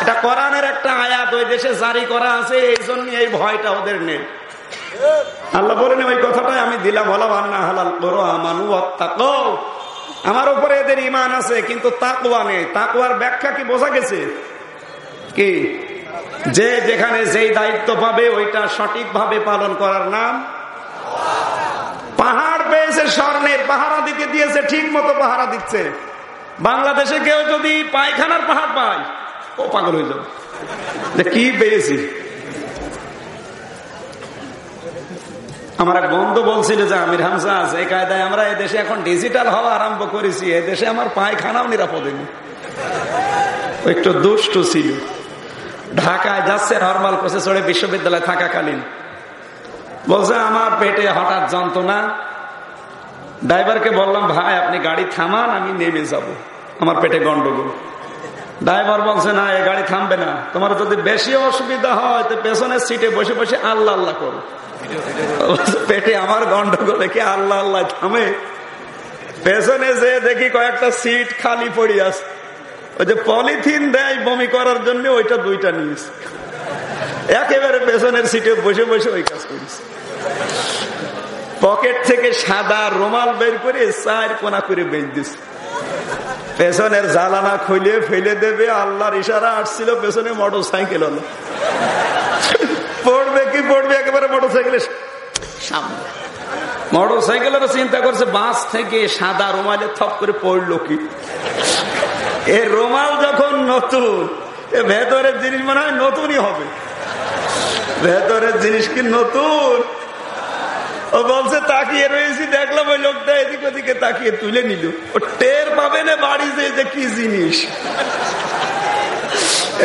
A: এটা কোরআনের একটা আয়াত ওই দেশে জারি করা আছে, এই জন্য এই ভয়টা ওদের নেই। আল্লাহ বলেন ওই কথাটাই আমি দিলাম, আমার উপরে এদের ঈমান আছে কিন্তু তাকওয়া নেই। তাকওয়ার ব্যাখ্যা কি বোঝা গেছে? কি যে যেখানে যেই দায়িত্ব পাবে ওইটা সঠিকভাবে পালন করার নাম। পাহাড় পেয়েছে স্বর্ণের, পাহারা দিতে দিয়েছে, ঠিক মতো পাহারা দিচ্ছে। বাংলাদেশে কেউ যদি পায়খানার পাহাড় পায়, ও পাগল হয়ে যাবে যে কি পেয়েছি। আমার এক বন্ধু বলছিল যে আমির হামজা আছে এই কায়দায় আমরা এদেশে এখন ডিজিটাল হওয়া আরম্ভ করেছি, এদেশে আমার পায়খানাও নিরাপদে নেই। একটু দুষ্ট ছিল, ঢাকায় যাচ্ছে নরমাল কোচে চড়ে বিশ্ববিদ্যালয়ে থাকাকালীন, বলছে আমার পেটে হঠাৎ যন্ত্রণা। ড্রাইভারকে বললাম ভাই আপনি গাড়ি থামান, আমি নেমে যাব, আমার পেটে গন্ডগোল। ড্রাইভার বলছে না, এই গাড়ি থামবে না, তোমার যদি বেশি অসুবিধা হয় তো পেছনের সিটে বসে বসে আল্লাহ আল্লাহ করো। পেটে আমার গন্ডগোল দেখে আল্লাহ আল্লাহ থামে। পেছনে যে দেখি কয়েকটা সিট খালি পড়ে আছে, ওই যে পলিথিন দেয় বমি করার জন্য, ওইটা 2টা নিয়েছে, একেবারে পেছনের সিটে বসে বসে ওই কাজ করেছে। পকেট থেকে সাদা রুমাল বের করে 4 কোনা করে বেঁধে দিচ্ছে, পেছনের জ্বালানা খুলে ফেলে দেবে। আল্লাহর ইশারা আসছিল, পেছনে মোটর সাইকেল হলো, পড়বে কি পড়বে একেবারে মোটর সাইকেলের সামনে। মোটর সাইকেলেরও চিন্তা করছে বাস থেকে সাদা রুমালে থপ করে পড়লো কি। এই রুমাল যখন নতুন, ভেতরের জিনিস মনে হয় নতুনই হবে, ভেতরের জিনিস কি নতুন। ও বলছে তাকিয়ে রয়েছি, দেখলাম ওই লোকটা এদিক ওদিকে তাকিয়ে তুলে নিল। ও টের পাবে না বাড়ি যে কি জিনিস।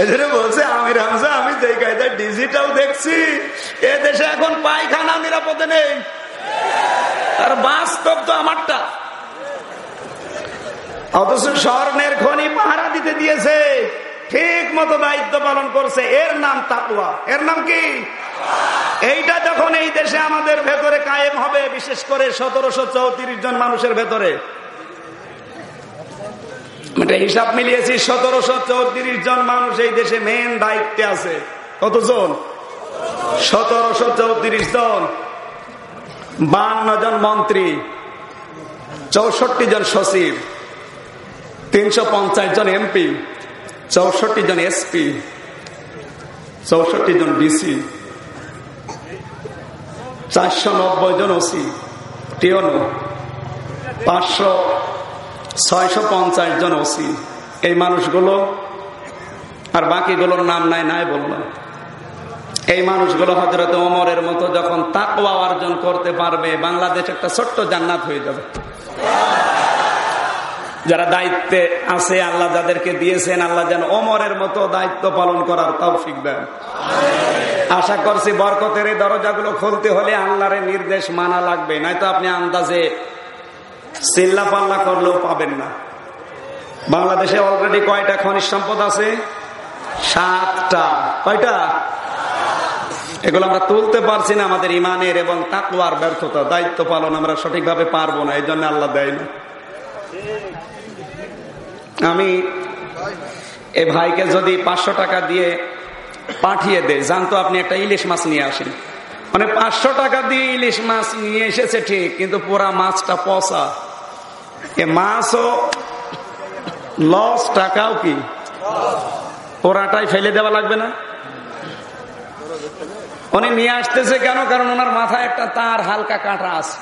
A: এজন্য বলছে আমির হামজা আমি যে কায়দায় ডিজিটাল দেখছি, এ দেশে এখন পায়খানা নিরাপদে নেই। আর বাস্তব তো আমারটা। অথচ স্বর্ণের খনি পাহারা দিতে দিয়েছে, ঠিক মতো দায়িত্ব পালন করছে, এর নাম তাকওয়া। এর নাম কি? এইটা যখন এই দেশে আমাদের ভেতরে কায়েম হবে, বিশেষ করে 1734 জন মানুষের ভেতরে, হিসাব মিলিয়েছি 1734 জন মানুষ এই দেশে মেন দায়িত্বে আছে। কতজন? 1734 জন। 52 জন মন্ত্রী, 64 জন সচিব, 350 জন এমপি, 64 জন এসপি, 64 জন ডিসি, 490 জন ওসি, টিওনো, 650 জন ওসি। এই মানুষগুলো, আর বাকিগুলোর নাম নাই বললাম, এই মানুষগুলো হযরত ওমরের মতো যখন তাকওয়া অর্জন করতে পারবে, বাংলাদেশ একটা ছোট্ট জান্নাত হয়ে যাবে। যারা দায়িত্বে আছে, আল্লাহ যাদেরকে দিয়েছেন, আল্লাহ যেন ওমরের মতো দায়িত্ব পালন করার তৌফিক দেন। আশা করছি বরকতের এই দরজাগুলো খুলতে হলে আল্লাহর নির্দেশ মানা লাগবে, নয়তো আপনি আন্দাজে চিল্লা পাল্লা করলেও পাবেন না। বাংলাদেশে অলরেডি কয়টা খনিজ সম্পদ আছে? 7টা। কয়টা? এগুলো আমরা তুলতে পারছি না, আমাদের ইমানের এবং তাকওয়ার ব্যর্থতা। দায়িত্ব পালন আমরা সঠিকভাবে পারবো না, এই জন্য আল্লাহ দেয় না। আমি এ ভাইকে যদি 500 টাকা দিয়ে পাঠিয়ে দেয়, জানতো আপনি একটা ইলিশ মাছ নিয়ে আসেন, মানে 500 টাকা দিয়ে ইলিশ মাছ নিয়ে এসেছে ঠিক, কিন্তু পুরা মাছটা পচা। এ মাছও লস, টাকাও কি পুরাটাই ফেলে দেওয়া লাগবে না? উনি নিয়ে আসতেছে কেন? কারণ ওনার মাথায় একটা তার হালকা কাঁটা আছে,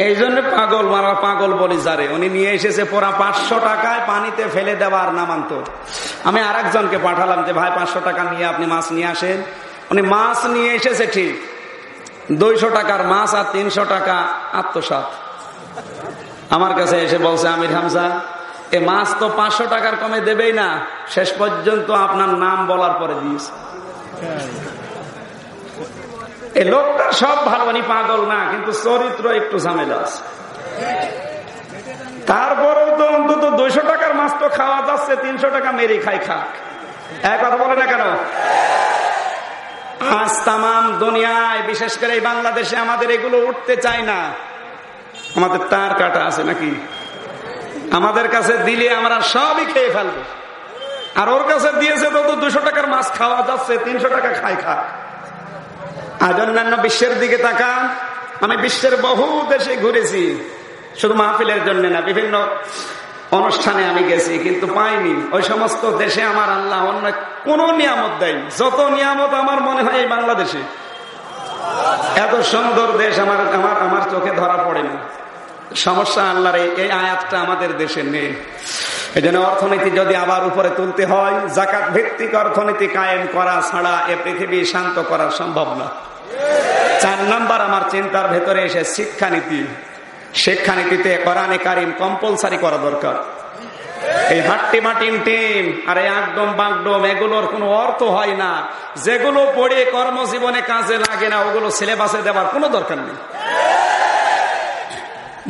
A: এই জন্য পাগল মারা, পাগল বলি যারে। উনি নিয়ে এসেছে পুরা 500 টাকায় পানিতে ফেলে দেওয়ার নামান্ত। আমি আরেকজনকে পাঠালাম যে ভাই 500 টাকা নিয়ে আপনি মাছ নিয়ে আসেন। উনি মাছ নিয়ে এসেছে ঠিক, 200 টাকার মাছ আর 300 টাকা আত্মসাৎ। আমার কাছে এসে বলছে আমির হামজা, এ মাছ তো 500 টাকার কমে দেবেই না, শেষ পর্যন্ত আপনার নাম বলার পরে দিয়েছে। এই লোকটা সব ভালো, উনি পাগল না, কিন্তু চরিত্র একটু ঝামেলা আছে। তারপরেও তো অন্তত 200 টাকার মাছ তো খাওয়া যাচ্ছে, 300 টাকা মেরে খাই খাক। এক কথা বলে না কেন? আজ তামাম দুনিয়ায়, বিশেষ করে এই বাংলাদেশে আমাদের এগুলো উঠতে চায় না। আমাদের তার কাটা আছে নাকি? আমাদের কাছে দিলে আমরা সবই খেয়ে ফেলবো, আর ওর কাছে দিয়েছে তো 200 টাকার মাছ খাওয়া যাচ্ছে, 300 টাকা খাই খাক। আজ অন্যান্য বিশ্বের দিকে তাকান। আমি বিশ্বের বহু দেশে ঘুরেছি, শুধু মাহফিলের জন্য না, বিভিন্ন অনুষ্ঠানে আমি গেছি, কিন্তু পাইনি ওই সমস্ত দেশে আমার আল্লাহ অন্য কোন নিয়ামত দেয়। যত নিয়ামত আমার মনে হয় এই বাংলাদেশে। এত সুন্দর দেশ আমার আমার আমার চোখে ধরা পড়ে না। সমস্যা আল্লাহর এই আয়াতটা আমাদের দেশে নেই। এই জন্য অর্থনীতি যদি আবার উপরে তুলতে হয়, যাকাত ভিত্তিক অর্থনীতি কায়েম করা ছাড়া এ পৃথিবী শান্ত করা সম্ভব না। 4 নাম্বার আমার চিন্তার ভেতরে এসে শিক্ষানীতি। শিক্ষানীতিতে কোরআনে কারিম কম্পালসারি করা দরকার। এই হাট্টি মাটিন টিম আর এই একদম বাগডম এগুলোর কোনো অর্থ হয় না। যেগুলো পড়ে কর্মজীবনে কাজে লাগে না, ওগুলো সিলেবাসে দেওয়ার কোনো দরকার নেই।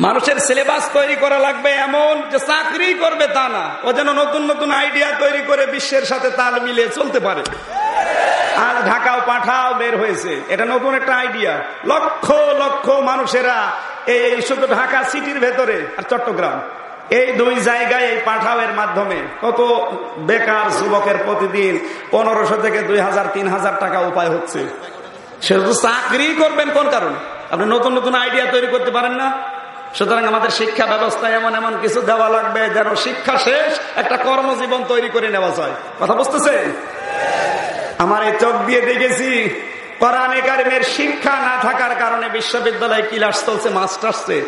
A: মানুষের সিলেবাস তৈরি করা লাগবে এমন যে চাকরি করবে তা না, ও যেন নতুন নতুন আইডিয়া তৈরি করে বিশ্বের সাথে তাল মিলিয়ে চলতে পারে। আর ঢাকাও পাঠাও বের হয়েছে, এটা নতুন একটা আইডিয়া। লক্ষ লক্ষ মানুষেরা এই শুধু ঢাকা সিটির ভেতরে আর চট্টগ্রাম, এই 2 জায়গায় এই পাঠাওয়ের মাধ্যমে কত বেকার যুবকের প্রতিদিন 1500 থেকে 2000 3000 টাকা উপায় হচ্ছে। সে শুধু চাকরি করবেন কোন কারণে? আপনি নতুন নতুন আইডিয়া তৈরি করতে পারেন না। সুতরাং আমাদের শিক্ষা ব্যবস্থায় এমন এমন কিছু দেওয়া লাগবে যেন শিক্ষা শেষ একটা কর্মজীবন তৈরি করে নেওয়া যায়। কথা বুঝতেছে? আমার এই চোখ দিয়ে দেখেছি, কোরআনে কারিমের শিক্ষা না থাকার কারণে বিশ্ববিদ্যালয়ে ক্লাস চলছে, মাস্টার্সে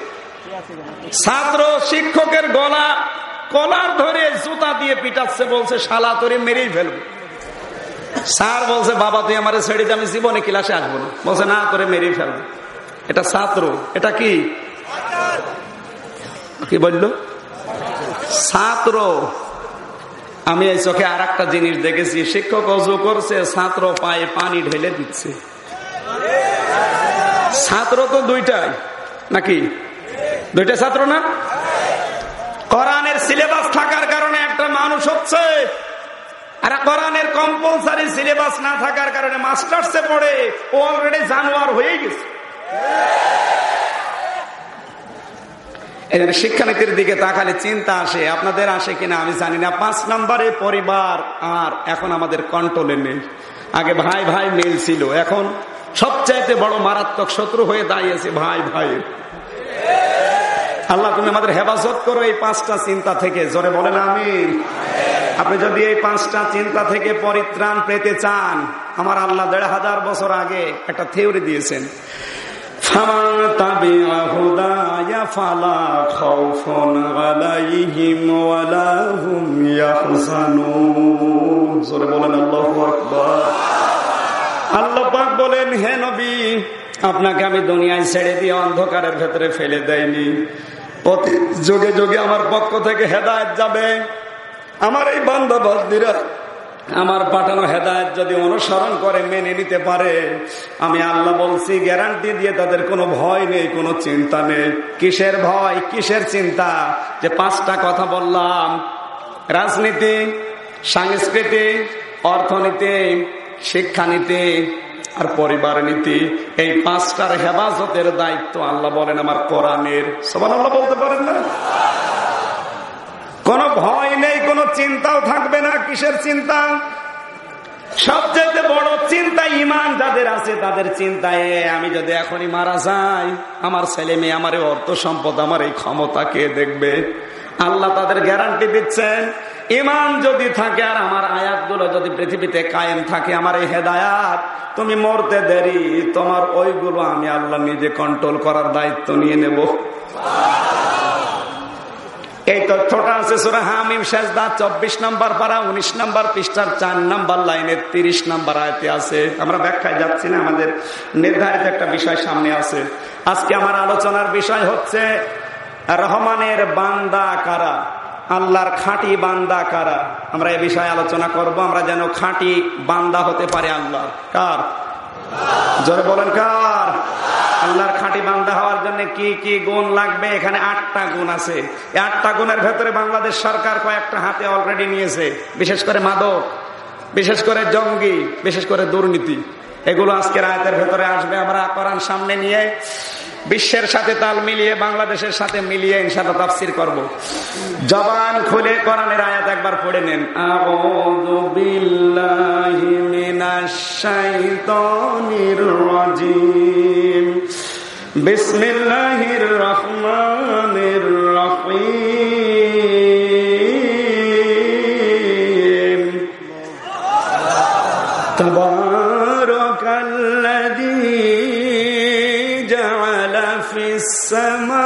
A: ছাত্র শিক্ষকের গলা কলার ধরে জুতা দিয়ে পিটাচ্ছে, বলছে শালা তোরে মেরেই ফেলবো। স্যার বলছে বাবা তুই আমার ছেড়ে দে, আমি জীবনে ক্লাসে আসবো না। বলছে না, তোরে মেরেই ফেলবো। এটা ছাত্র, এটা কি কি বললো? ছাত্র। আমি এই চোখে আর একটা জিনিস দেখেছি, শিক্ষক অজু করছে, ছাত্র পায়ে পানি ঢেলে দিচ্ছে। ছাত্র তো 2টাই নাকি? 2টা ছাত্র না? কোরআনের সিলেবাস থাকার কারণে একটা মানুষ হচ্ছে, আর কোরআনের কম্পালসারি সিলেবাস না থাকার কারণে মাস্টার্সে পড়ে ও অলরেডি জানোয়ার হয়ে গেছে। শিক্ষানীতির দিকে তাকালে চিন্তা আসে, আপনাদের আসে কিনা আমি জানি না। 5 নম্বরে পরিবার আর এখন আমাদের কন্ট্রোলে নেই। আগে ভাই ভাই মিল ছিল, এখন সবচাইতে বড় মারাত্মক শত্রু হয়ে দাঁড়িয়েছে ভাই ভাই। আল্লাহ তুমি আমাদের হেফাজত করো এই 5টা চিন্তা থেকে। জোরে বলেন আমিন। আপনি যদি এই 5টা চিন্তা থেকে পরিত্রাণ পেতে চান, আমার আল্লাহ 1500 বছর আগে একটা থিওরি দিয়েছেন। আল্লাহ পাক বলেন, হে নবী আপনাকে আমি দুনিয়ায় ছেড়ে দিয়ে অন্ধকারের ভেতরে ফেলে দেয়নি। প্রতি যুগে যুগে আমার পক্ষ থেকে হেদায়েত যাবে। আমার এই বান্দা বান্দীরা আমার পাঠানো হেদায়েত যদি অনুসরণ করে মেনে নিতে পারে, আমি আল্লাহ বলছি গ্যারান্টি দিয়ে তাদের কোনো ভয় নেই, কোনো চিন্তা নেই। কিসের ভয়, কিসের চিন্তা? যে 5টা কথা বললাম, রাজনীতি, সংস্কৃতি, অর্থনীতি, শিক্ষানীতি আর পরিবার নীতি, এই 5টার হেফাজতের দায়িত্ব আল্লাহ বলেন আমার কোরআনের। সুবহানাল্লাহ বলতে পারেন না? কোনো ভয় নেই, কোনো চিন্তাও থাকবে না। কিসের চিন্তা? সবচেয়ে বড় চিন্তা ঈমান যাদের আছে তাদের চিন্তায়, আমি যদি এখনই মারা যাই, আমার ছেলে মেয়ে, আমার এই অর্থ সম্পদ, আমার এই ক্ষমতা কে দেখবে? আল্লাহ তাদের গ্যারান্টি দিচ্ছেন, ঈমান যদি থাকে আর আমার আয়াতগুলো যদি পৃথিবীতে কায়েম থাকে, আমার এই হেদায়াত, তুমি মরতে দেরি, তোমার ওইগুলো আমি আল্লাহ নিজে কন্ট্রোল করার দায়িত্ব নিয়ে নেব। এই তথ্যটা আছে সূরা হামিম সেজদা 24 নম্বর পারা 19 নম্বর পৃষ্ঠার 4 নম্বর লাইনের 30 নম্বর আয়াতে আছে। আমরা ব্যাখ্যায় যাচ্ছি না, আমাদের নির্ধারিত একটা বিষয় সামনে আছে। আজকে আমার আলোচনার বিষয় হচ্ছে রহমানের বান্দা কারা, আল্লাহর খাঁটি বান্দা কারা। আমরা এই বিষয়ে আলোচনা করব, আমরা যেন খাঁটি বান্দা হতে পারে। আল্লাহ কার? জোরে বলেন কার? আল্লাহর খাঁটি বান্দা হওয়ার জন্য কি কি গুণ লাগবে? এখানে 8টা গুণ আছে। এই 8টা গুণের ভেতরে বাংলাদেশ সরকার কয়েকটা হাতে অলরেডি নিয়েছে। বিশেষ করে মাদক, বিশেষ করে জঙ্গি, বিশেষ করে দুর্নীতি, এগুলো আজকের আয়াতের ভেতরে আসবে। আমরা কোরআন সামনে নিয়ে বিশ্বের সাথে তাল মিলিয়ে, বাংলাদেশের সাথে মিলিয়ে ইনশাআল্লাহ তাফসীর করব। জবান খুলে কোরআনের আয়াত একবার পড়ে নেন। আউযু বিল্লাহি মিনাশ শাইতানির রাজিম। বিসমিল্লাহির রহমানির রহিম। তাবারাকাল্লাযী জাআলা ফিস সামাই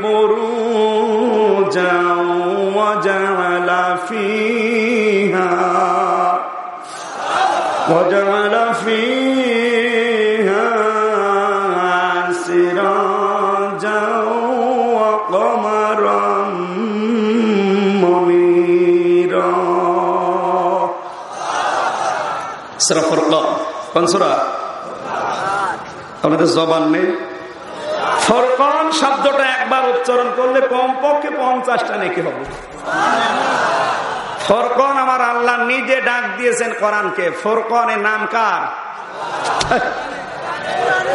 A: বুরুজান ওয়া জাআলা ফিহা সিরাজান ওয়া কমারাম মুনীরা। সূরা ফুরকান। কোন সূরা? আমাদের জবান নেই। ফুরকান শব্দটা একবার উচ্চারণ করলে কমপক্ষে 50টা নেকি হবে। ফুরকান আমার আল্লাহ নিজে ডাক দিয়েছেন কোরআনকে। ফুরকানের নাম কার?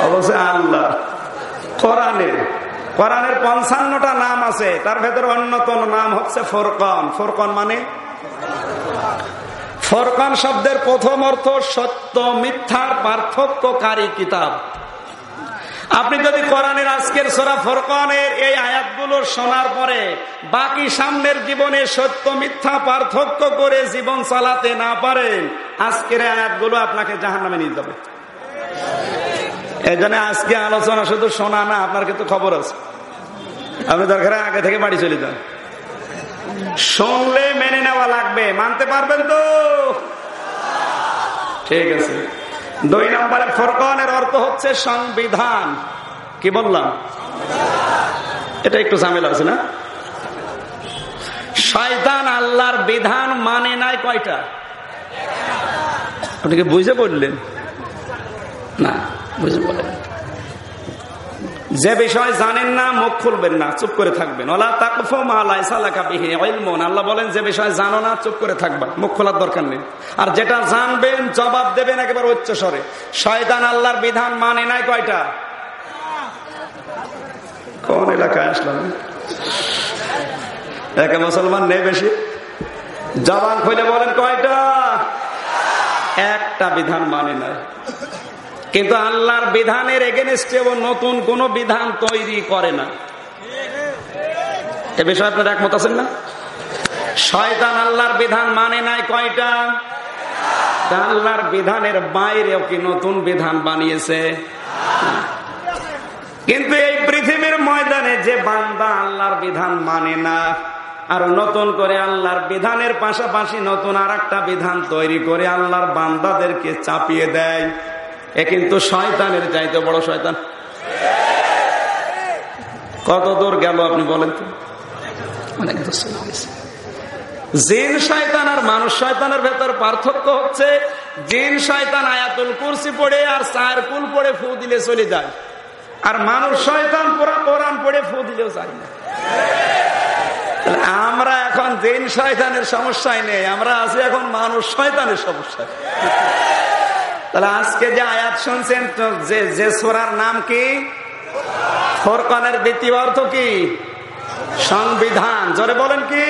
A: অবশ্যই আল্লাহ। কোরআনের 55টা নাম আছে, তার ভেতরে অন্যতম নাম হচ্ছে ফুরকান। ফুরকান মানে, ফুরকান শব্দের প্রথম অর্থ সত্য মিথ্যার পার্থক্যকারী কিতাব। আপনি যদি কোরআনের আজকের সূরা ফুরকানের এই আয়াতগুলো শোনার পরে বাকি সামনের জীবনে সত্য মিথ্যা পার্থক্য করে জীবন চালাতে না পারেন, আজকের আয়াতগুলো আপনাকে জাহান্নামে নিয়ে যাবে। এই জন্য আজকে আলোচনা শুধু শোনা না, আপনার কিন্তু খবর আছে। আপনি দরকার আগে থেকে বাড়ি চলে যান। শুনলে মেনে নেওয়া লাগবে। মানতে পারবেন তো? ঠিক আছে। 2 নম্বরে ফুরকানের অর্থ হচ্ছে সংবিধান। কি বললাম? এটা একটু ঝামেলা আছে না? শয়তান আল্লাহর বিধান মানে নাই কয়টা? আপনি কি বুঝে বললেন? না, বুঝে বলেন। যে বিষয় জানেন না মুখ খুলবেন না, চুপ করে থাকবেন। ওয়ালা তাকফু মা লাইসা লাকা বিহি ইলমুন। আল্লাহ বলেন যে বিষয় জানো না চুপ করে থাকবা, মুখ খোলার দরকার নেই। আর যেটা জানবেন জবাব দেবেন একেবারে উচ্চ স্বরে। শয়তান আল্লাহর বিধান মানে নাই কয়টা? কোন এলাকায় আসলাম? একে মুসলমান নেই বেশি। জবান খুলে বলেন কয়টা? একটা বিধান মানে নাই। কিন্তু আল্লাহর বিধানের এগেনস্টে ও নতুন কোন বিধান তৈরি করে না। এ বিষয়ে আপনারা একমত আছেন না? শয়তান আল্লাহর বিধান মানে নাই কয়টা? আল্লাহর বিধানের বাইরেও কি নতুন বিধান বানিয়েছে? কিন্তু এই পৃথিবীর ময়দানে যে বান্দা আল্লাহর বিধান মানে না, আর নতুন করে আল্লাহর বিধানের পাশাপাশি নতুন আর একটা বিধান তৈরি করে আল্লাহর বান্দাদেরকে চাপিয়ে দেয়, এ কিন্তু শয়তানের চাইতে বড় শয়তান। কত দূর গেল আপনি বলেন তো? অনেক দূর চলে গেছে। জিন শয়তান আর মানুষ শয়তানের ভেতর পার্থক্য হচ্ছে, জিন শয়তান আয়াতুল কুরসি পড়ে আর 4 কুল পড়ে ফু দিলে চলে যায়, আর মানুষ শয়তান পুরা কোরআন পড়ে ফু দিলেও যায় না। আমরা এখন জিন শয়তানের সমস্যায় নেই, আমরা আছি এখন মানুষ শয়তানের সমস্যায়। তাহলে আজকে যে আয়াত শুনছেন, যে সূরার নাম কি? ফুরকানের দ্বিতীয় অর্থ কি? সংবিধান। জোরে বলেন কি?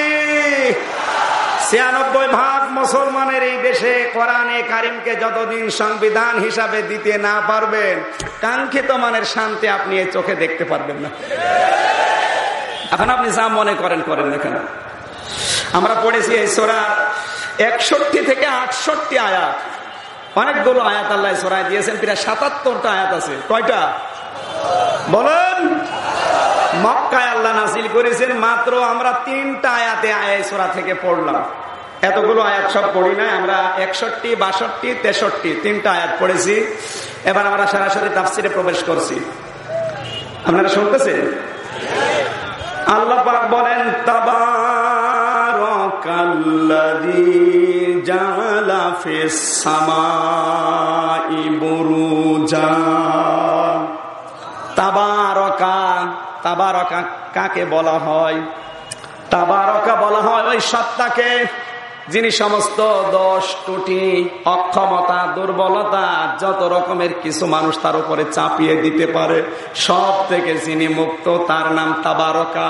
A: 96% মুসলমানের এই দেশে কোরআনে কারিমকে যতদিন সংবিধান হিসাবে দিতে না পারবেন, কাঙ্ক্ষিত মানের শান্তি আপনি এই চোখে দেখতে পারবেন না। এখন আপনি যা মনে করেন করেন না কেন। আমরা পড়েছি এই সূরা 61 থেকে 68 আয়াত। অনেকগুলো আয়াত আল্লাহ সূরায় দিয়েছেন, প্রায় 77টা আয়াত আছে। কয়টা বলেন? মক্কায় আল্লাহ নাযিল করেছেন মাত্র আমরা 3টা আয়াতে এই সূরা থেকে পড়লাম। এতগুলো আয়াত সব পড়ি নাই আমরা। 61, 62, 63 3টা আয়াত পড়েছি। এবার আমরা সরাসরি তাফসিরে প্রবেশ করছি। আপনারা শুনতেছেন? আল্লাহ পাক বলেন, তাবারাকাল্লাযী জাআলা ফিস সামাই বুরুজান চান। তাবারকা, তাবারকা কাকে বলা হয়? তাবারকা বলা হয় ওই সত্তাকে যিনি সমস্ত দোষ ত্রুটি অক্ষমতা দুর্বলতা যত রকমের কিছু মানুষ তার উপরে চাপিয়ে দিতে পারে সব থেকে যিনি মুক্ত, তার নাম তাবারকা।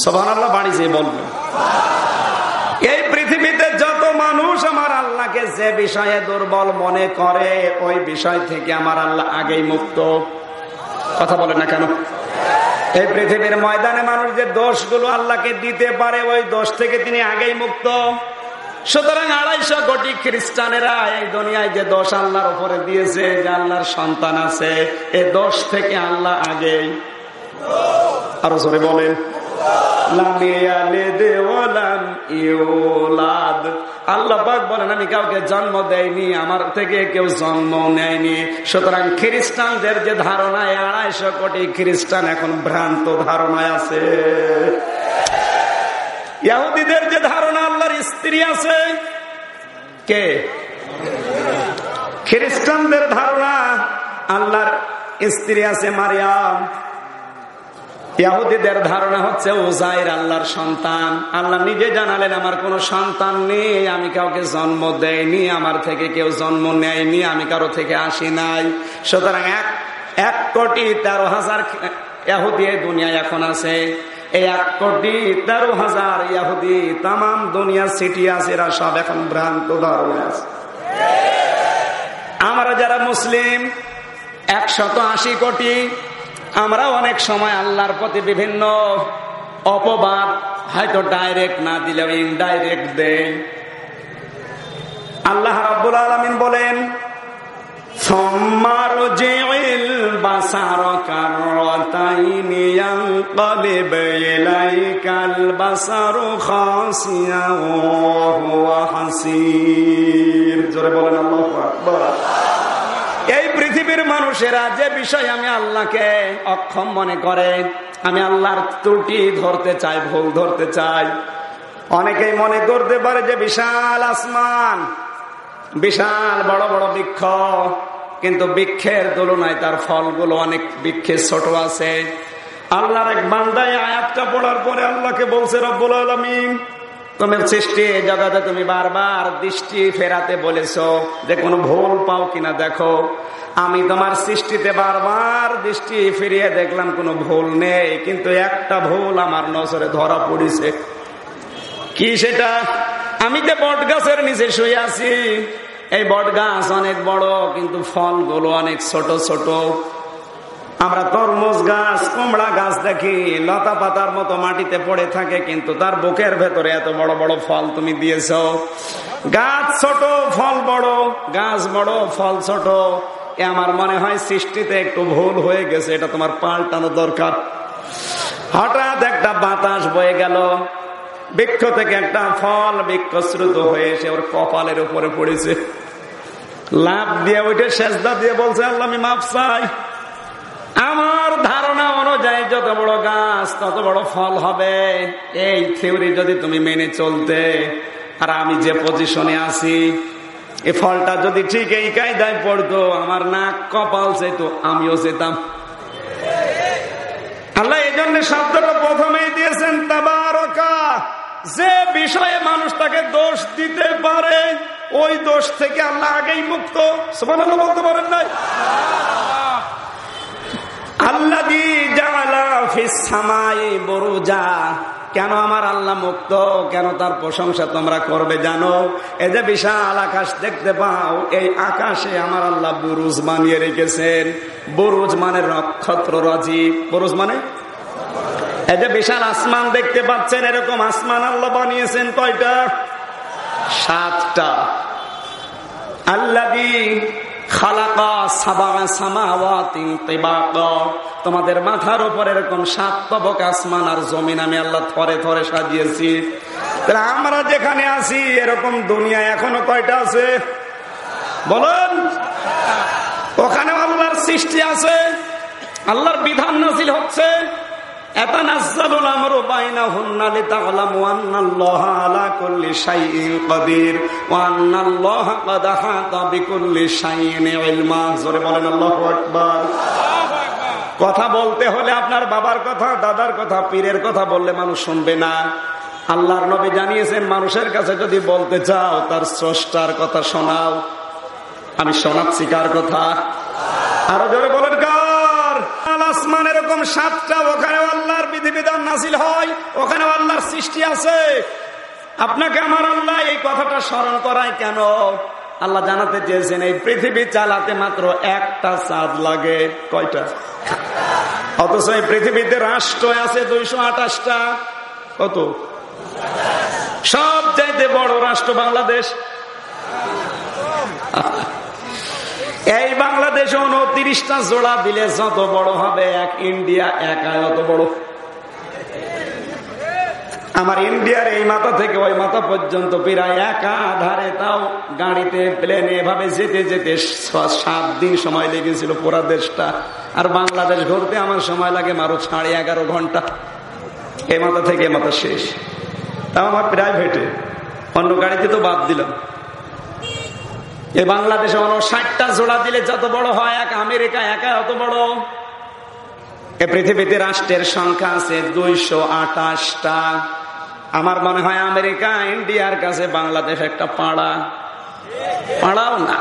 A: সুবহানাল্লাহ বাড়ি যেয়ে বলবেন। এই পৃথিবীতে যত মানুষ আমার আল্লাহকে যে বিষয়ে দুর্বল মনে করে ওই বিষয় থেকে আমার আল্লাহ আগেই মুক্ত। কথা বলে না কেন? এই পৃথিবীর ময়দানে মানুষ যে দোষগুলো আল্লাহকে দিতে পারে ওই দোষ থেকে তিনি আগেই মুক্ত। সুতরাং 250 কোটি খ্রিস্টানেরা এই দুনিয়ায় যে দোষ আল্লাহর উপরে দিয়েছে, যে আল্লাহর সন্তান আছে, এই দোষ থেকে আল্লাহ আগেই। আরো জোরে বলেন। আল্লাহ পাক বলেন আমি কাউকে জন্ম দেয়নি, আমার থেকে কেউ জন্ম নেয়নি। সুতরাং খ্রিস্টানদের যে ধারণায় 250 কোটি খ্রিস্টান এখন ভ্রান্ত ধারণায় আছে। ইহুদিদের যে ধারণা আল্লাহর স্ত্রী আছে, কে? খ্রিস্টানদের ধারণা আল্লাহর স্ত্রী আছে মারিয়াম। ইহুদিদের ধারণা হচ্ছে উজাইর আল্লাহর সন্তান। আল্লাহ নিজে জানালেন আমার কোনো সন্তান নেই, আমি কাউকে জন্ম দেয়নি, আমার থেকে কেউ জন্ম নেয়নি, আমি কারো থেকে আসি নাই। সুতরাং 1,13,000 ইহুদি দুনিয়ায় এখন আছে। এই 1,13,000 ইহুদি তাম দুনিয়া সিটি আছে, এরা সব এখন ভ্রান্ত ধারণা আছে। আমরা যারা মুসলিম 180 কোটি, আমরা অনেক সময় আল্লাহর প্রতি বিভিন্ন অপবাদ হয়তো ডাইরেক্ট না দিলেও ইনডাইরেক্ট দেই। আল্লাহ রাব্বুল আলামিন বলেন সম্মারজিল বাসার কারতাইনি ইয়ানকালিব ইলাইকাল বাসারু খাসিয়া ওয়া হুয়া হাসির। জোরে বলেন আল্লাহু আকবার। এই পৃথিবীর মানুষেরা যে বিষয় আমি আল্লাহকে অক্ষম মনে করে, আমি আল্লাহর ত্রুটি ধরতে চাই, ভুল ধরতে চাই। অনেকেই মনে করতে পারে যে বিশাল আসমান, বিশাল বড় বড় বৃক্ষ, কিন্তু বৃক্ষের তুলনায় তার ফলগুলো অনেক বৃক্ষের ছোট আছে। আল্লাহর এক বান্দায় আয়াতটা পড়ার পরে আল্লাহকে বলছে রব্বুল আলামিন তোমার সৃষ্টি জগতে তুমি বারবার দৃষ্টি ফেরাতে বলেছো যে কোনো ভুল পাও কিনা দেখো। আমি তোমার সৃষ্টিতে বারবার দৃষ্টি ফিরিয়ে দেখলাম কোনো ভুল নেই, কিন্তু একটা ভুল আমার নজরে ধরা পড়েছে। কি সেটা? আমি যে বট গাছের নিচে শুয়ে আছি, এই বট গাছ অনেক বড় কিন্তু ফলগুলো অনেক ছোট ছোট। আমরা তরমুজ গাছ কুমড়া গাছ দেখি লতা পাতার মতো মাটিতে পড়ে থাকে, কিন্তু তার বুকের ভেতরে এত বড় বড় ফল তুমি দিয়েছ। গাছ ছোট ফল বড়, গাছ বড় ফল ছোট। আমার মনে হয় সৃষ্টিতে একটু ভুল হয়ে গেছে, এটা তোমার পাল্টানো দরকার। হঠাৎ একটা বাতাস বয়ে গেল, বৃক্ষ থেকে একটা ফল বিক্ষশ্রুত হয়ে এসে ওর কপালের উপরে পড়েছে। লাফ দিয়ে ওইটা সেজদা দিয়ে বলছে আল্লাহ আমি মাফ চাই। আমার ধারণা অনুযায়ী যত বড় গাছ তত বড় ফল হবে, এই থিওরি যদি তুমি মেনে চলতে, আর আমি যে পজিশনে আছি এই ফলটা যদি ঠিক এই কায়দায় পড়তো, আমার নাক কপাল যেত, আমিও যেতাম। আল্লাহ এই জন্য শব্দটা প্রথমেই দিয়েছেন তাবারকা। যে বিষয়ে মানুষ তাকে দোষ দিতে পারে ওই দোষ থেকে আল্লাহ আগেই মুক্ত। সুবহানাল্লাহ বলতে পারেন নাই? আল্লাযী জাআলা ফিস সামাই বুরুজা। কেন আমার আল্লাহ মুক্ত, কেন তার প্রশংসা তোমরা করবে জানো? এই যে বিশাল আকাশ দেখতে পাও, এই আকাশে আমার আল্লাহ বুরুজ বানিয়ে রেখেছেন। বুরুজ মানে নক্ষত্র রাজি। বুরুজ মানে এই যে বিশাল আসমান দেখতে পাচ্ছেন, এরকম আসমান আল্লাহ বানিয়েছেন কয়টা? 7টা। আল্লাযী খালাকা সাবআ সামাওয়াতিন তিবাকা। তোমাদের মাথার উপর এরকম 7 তবক আসমান আর জমিন আমি আল্লাহ থরে থরে সাজিয়েছি। তাহলে আমরা যেখানে আছি এরকম দুনিয়া এখনো কয়টা আছে বলেন? ওখানে আল্লাহর সৃষ্টি আছে, আল্লাহর বিধান নাযিল হচ্ছে। ইয়াতানাজ্জালুল আমরু বাইনাহুন্না লিতা'লামু আন্নাল্লাহা আলা কুল্লি শাইইন কাদির ওয়া আন্নাল্লাহা ক্বাদ আহাতা বিকুল্লি শাইইন ইলমা। জোরে বলেন আল্লাহু আকবার। কথা বলতে হলে আপনার বাবার কথা, দাদার কথা, পীরের কথা বললে মানুষ শুনবে না। আল্লাহর নবী জানিয়েছেন, মানুষের কাছে যদি বলতে চাও তার স্রষ্টার কথা শোনাও। আমি শোনাচ্ছি কার কথা? আরো জোরে বলেন কার? আসমান এরকম 7টা, ওখানে আল্লাহর বিধিবিধান নাযিল হয়, ওখানে আল্লাহর সৃষ্টি আছে। আপনাকে আমার আল্লাহ এই কথাটা স্মরণ করায় কেন? আল্লাহ জানাতে চেয়েছেন এই পৃথিবী চালাতে মাত্র একটা চাঁদ লাগে। কয়টা? অথচ এই পৃথিবীতে রাষ্ট্র আছে 228টা। কত? সবচাইতে বড় রাষ্ট্র বাংলাদেশ। এই বাংলাদেশ 29টা জোড়া দিলে যত বড় হবে, এক ইন্ডিয়া একা অত বড়। আমার ইন্ডিয়ার এই মাথা থেকে ওই মাথা পর্যন্ত প্রায় একা ধারে, তাও গাড়িতে প্লেনে এভাবে যেতে যেতে 7 দিন সময় লেগেছিল পুরা দেশটা। আর বাংলাদেশ ঘুরতে আমার সময় লাগে মাত্র 11.5 ঘন্টা। এই মাথা থেকে এ মাথা শেষ। তাও আমার প্রাইভেটে, অন্য গাড়িতে তো বাদ দিলাম। এই বাংলাদেশে 60টা জোড়া দিলে যত বড় হয়, এক আমেরিকা একা অত বড়। এ পৃথিবীতে রাষ্ট্রের সংখ্যা আছে 228টা। আমার মনে হয় আমেরিকা, ইন্ডিয়ার কাছে বাংলাদেশ একটা পাড়া, পাড়াও না।